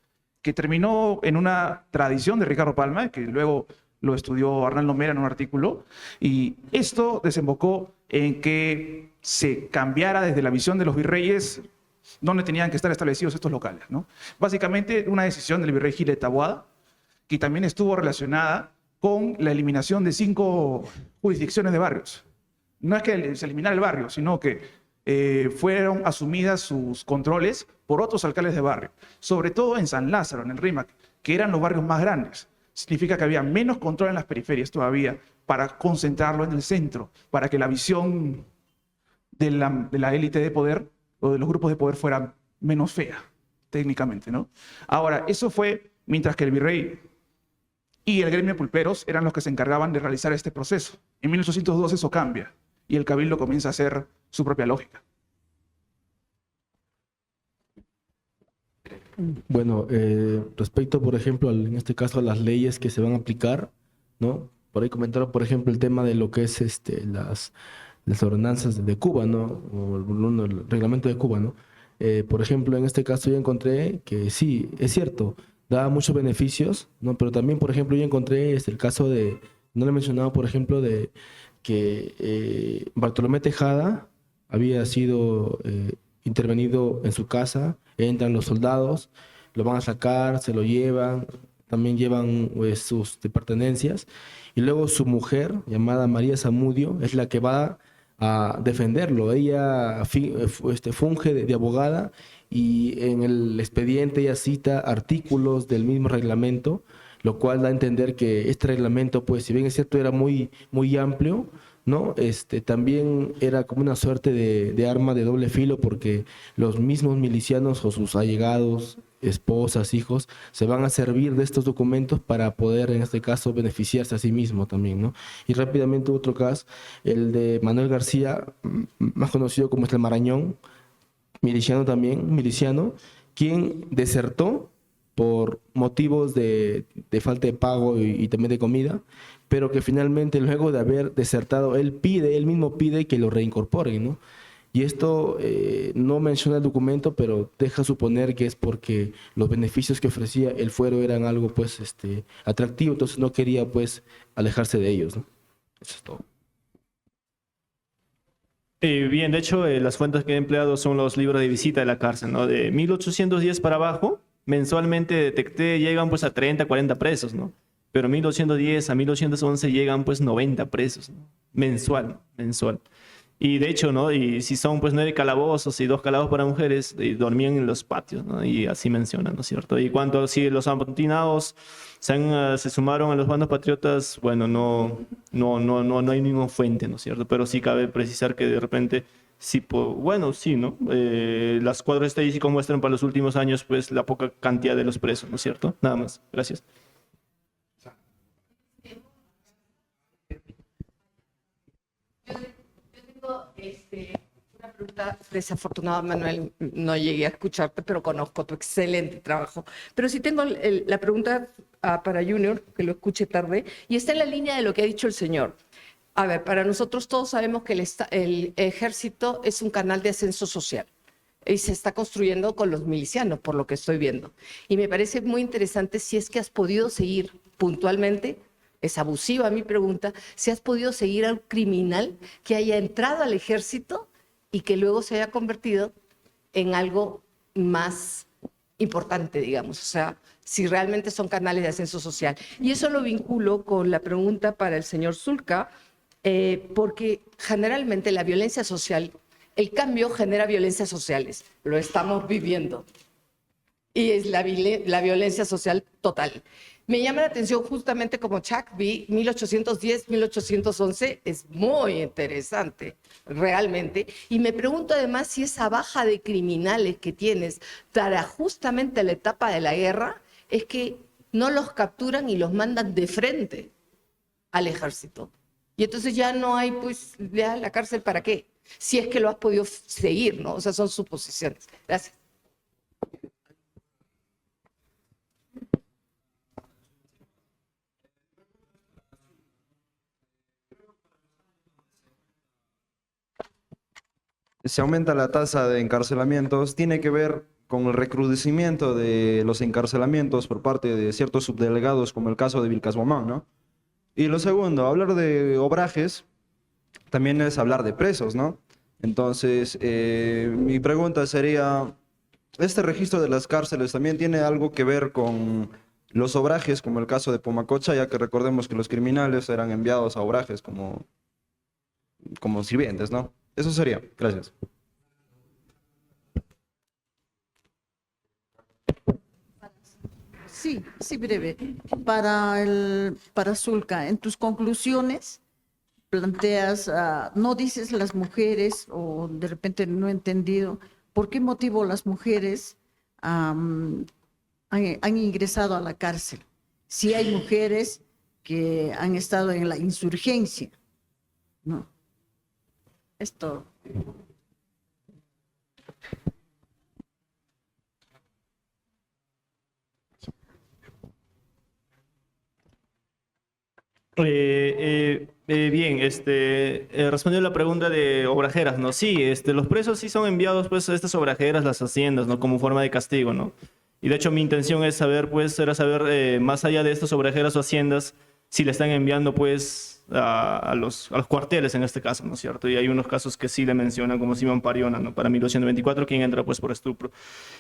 que terminó en una tradición de Ricardo Palma, que luego lo estudió Arnaldo Mera en un artículo, y esto desembocó en que se cambiara desde la visión de los virreyes dónde tenían que estar establecidos estos locales, ¿no? Básicamente una decisión del virrey Gil de Taboada, que también estuvo relacionada con la eliminación de 5 jurisdicciones de barrios. No es que se eliminara el barrio, sino que fueron asumidas sus controles por otros alcaldes de barrio, sobre todo en San Lázaro, en el Rímac, que eran los barrios más grandes. Significa que había menos control en las periferias todavía para concentrarlo en el centro, para que la visión de la élite de poder o de los grupos de poder fuera menos fea, técnicamente, ¿no? Ahora, eso fue mientras que el virrey y el gremio de pulperos eran los que se encargaban de realizar este proceso. En 1802 eso cambia y el cabildo comienza a hacer su propia lógica. Bueno, respecto, por ejemplo, en este caso a las leyes que se van a aplicar, ¿no? Por ahí comentaron, por ejemplo, el tema de lo que es las ordenanzas de Cuba, ¿no? O el reglamento de Cuba, ¿no? Por ejemplo, en este caso yo encontré que sí, es cierto, da muchos beneficios, ¿no? Pero también, por ejemplo, yo encontré el caso de, no le he mencionado, por ejemplo, de que Bartolomé Tejada había sido intervenido en su casa, entran los soldados, lo van a sacar, se lo llevan, también llevan pues, sus pertenencias, y luego su mujer, llamada María Zamudio, es la que va a defenderlo. Ella funge de abogada y en el expediente ella cita artículos del mismo reglamento, lo cual da a entender que este reglamento, pues si bien es cierto, era muy, muy amplio, ¿no? También era como una suerte de arma de doble filo porque los mismos milicianos o sus allegados, esposas, hijos, se van a servir de estos documentos para poder, en este caso, beneficiarse a sí mismo también, ¿no? Y rápidamente otro caso, el de Manuel García, más conocido como el Marañón, miliciano también, quien desertó por motivos de falta de pago y también de comida, pero que finalmente luego de haber desertado, él mismo pide que lo reincorporen, ¿no? Y esto no menciona el documento, pero deja suponer que es porque los beneficios que ofrecía el fuero eran algo pues atractivo, entonces no quería pues alejarse de ellos, ¿no? Eso es todo. Bien, de hecho, las fuentes que he empleado son los libros de visita de la cárcel, ¿no? De 1810 para abajo, mensualmente detecté, llegan pues a 30, 40 presos, ¿no? Pero 1810 a 1811 llegan pues 90 presos, ¿no? Mensual. Y de hecho, ¿no? Y si son pues 9 calabozos y 2 calabozos para mujeres, dormían en los patios, ¿no? Y así mencionan, ¿no es cierto? Y cuanto si los amotinados se sumaron a los bandos patriotas, bueno, no hay ninguna fuente, ¿no es cierto? Pero sí cabe precisar que de repente, sí, bueno, sí, ¿no? Las cuadros estadísticos muestran para los últimos años pues la poca cantidad de los presos, ¿no es cierto? Nada más. Gracias. Una pregunta desafortunada, Manuel, no llegué a escucharte, pero conozco tu excelente trabajo. Pero sí tengo la pregunta para Junior, que lo escuche tarde, y está en la línea de lo que ha dicho el señor. A ver, para nosotros todos sabemos que el ejército es un canal de ascenso social y se está construyendo con los milicianos, por lo que estoy viendo. Y me parece muy interesante si es que has podido seguir puntualmente. Es abusiva mi pregunta, si has podido seguir a un criminal que haya entrado al ejército y que luego se haya convertido en algo más importante, digamos, o sea, si realmente son canales de ascenso social. Y eso lo vinculo con la pregunta para el señor Zulca, porque generalmente la violencia social, el cambio genera violencias sociales, lo estamos viviendo, y es la violencia social total. Me llama la atención justamente como Chuck vi 1810, 1811, es muy interesante, realmente. Y me pregunto además si esa baja de criminales que tienes para justamente la etapa de la guerra es que no los capturan y los mandan de frente al ejército. Y entonces ya no hay, pues, ya la cárcel para qué, si es que lo has podido seguir, ¿no? O sea, son suposiciones. Gracias. Se aumenta la tasa de encarcelamientos, tiene que ver con el recrudecimiento de los encarcelamientos por parte de ciertos subdelegados, como el caso de Vilcashuamán, ¿no? Y lo segundo, hablar de obrajes también es hablar de presos, ¿no? Entonces, mi pregunta sería, ¿este registro de las cárceles también tiene algo que ver con los obrajes, como el caso de Pumacocha, ya que recordemos que los criminales eran enviados a obrajes como sirvientes, ¿no? Eso sería. Gracias. Sí, breve. Para Zulca, en tus conclusiones planteas, no dices las mujeres, o de repente no he entendido, ¿por qué motivo las mujeres han ingresado a la cárcel? Si hay mujeres que han estado en la insurgencia, ¿no? Esto. Bien, respondiendo a la pregunta de obrajeras, ¿no? Sí, los presos sí son enviados pues a estas obrajeras, las haciendas, ¿no? Como forma de castigo, ¿no? Y de hecho mi intención es saber, pues, era saber más allá de estas obrajeras o haciendas, si le están enviando pues a los cuarteles en este caso, ¿no es cierto? Y hay unos casos que sí le mencionan, como Simón Pariona, ¿no? Para 1224, quien entra pues por estupro.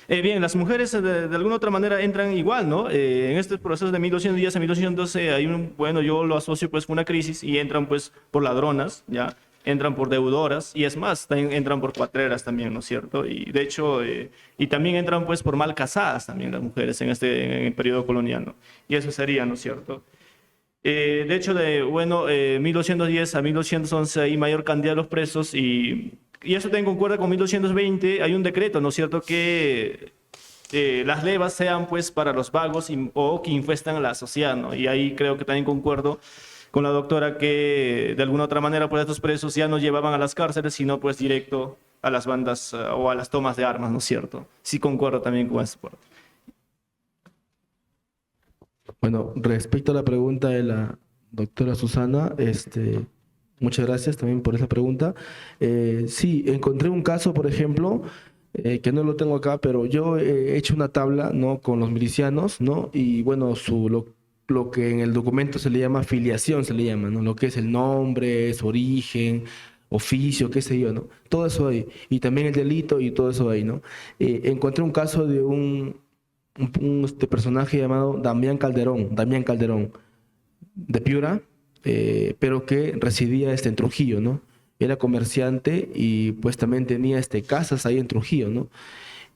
Bien, las mujeres de alguna otra manera entran igual, ¿no? En este proceso de 1210 a 1212 hay bueno, yo lo asocio pues con una crisis y entran pues por ladronas, ¿ya? Entran por deudoras y es más, entran por cuatreras también, ¿no es cierto? Y de hecho, y también entran pues por mal casadas también las mujeres en el periodo colonial, ¿no? Y eso sería, ¿no es cierto? De hecho, 1210 a 1211 hay mayor cantidad de los presos y eso también concuerda con 1220, hay un decreto, ¿no es cierto?, que las levas sean pues para los vagos o que infestan a la sociedad, ¿no? Y ahí creo que también concuerdo con la doctora que de alguna otra manera pues estos presos ya no llevaban a las cárceles, sino pues directo a las bandas o a las tomas de armas, ¿no es cierto? Sí concuerdo también con eso. Bueno, respecto a la pregunta de la doctora Susana, muchas gracias también por esa pregunta. Sí, encontré un caso, por ejemplo, que no lo tengo acá, pero yo he hecho una tabla, ¿no?, con los milicianos, ¿no? Y bueno, lo que en el documento se le llama filiación, se le llama, ¿no? Lo que es el nombre, su origen, oficio, qué sé yo, ¿no? Todo eso ahí. Y también el delito y todo eso ahí, ¿no? Encontré un caso de un personaje llamado Damián Calderón, de Piura, pero que residía en Trujillo, ¿no? Era comerciante y pues también tenía casas ahí en Trujillo, ¿no?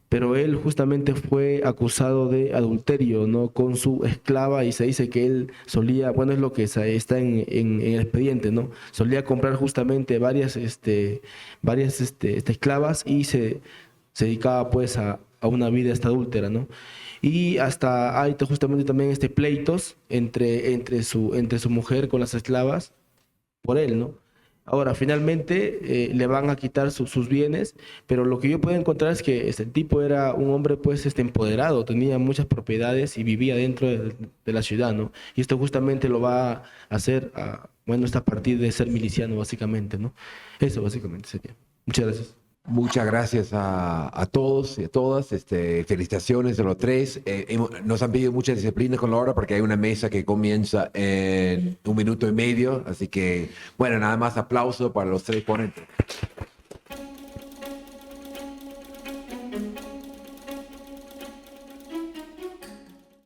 Pero él justamente fue acusado de adulterio, ¿no?, con su esclava, y se dice que él solía, bueno, es lo que está en el expediente, ¿no? Solía comprar justamente varias esclavas y se dedicaba pues a una vida adúltera, ¿no? Y hasta hay justamente también pleitos entre su mujer con las esclavas por él, ¿no? Ahora, finalmente le van a quitar sus bienes, pero lo que yo puedo encontrar es que este tipo era un hombre pues empoderado, tenía muchas propiedades y vivía dentro de la ciudad, ¿no? Y esto justamente lo va a hacer, bueno, a partir de ser miliciano, básicamente, ¿no? Eso básicamente sería. Muchas gracias. Muchas gracias a todos y a todas. Felicitaciones a los tres. Nos han pedido mucha disciplina con la hora porque hay una mesa que comienza en 1 minuto y medio. Así que, bueno, nada más aplauso para los tres ponentes.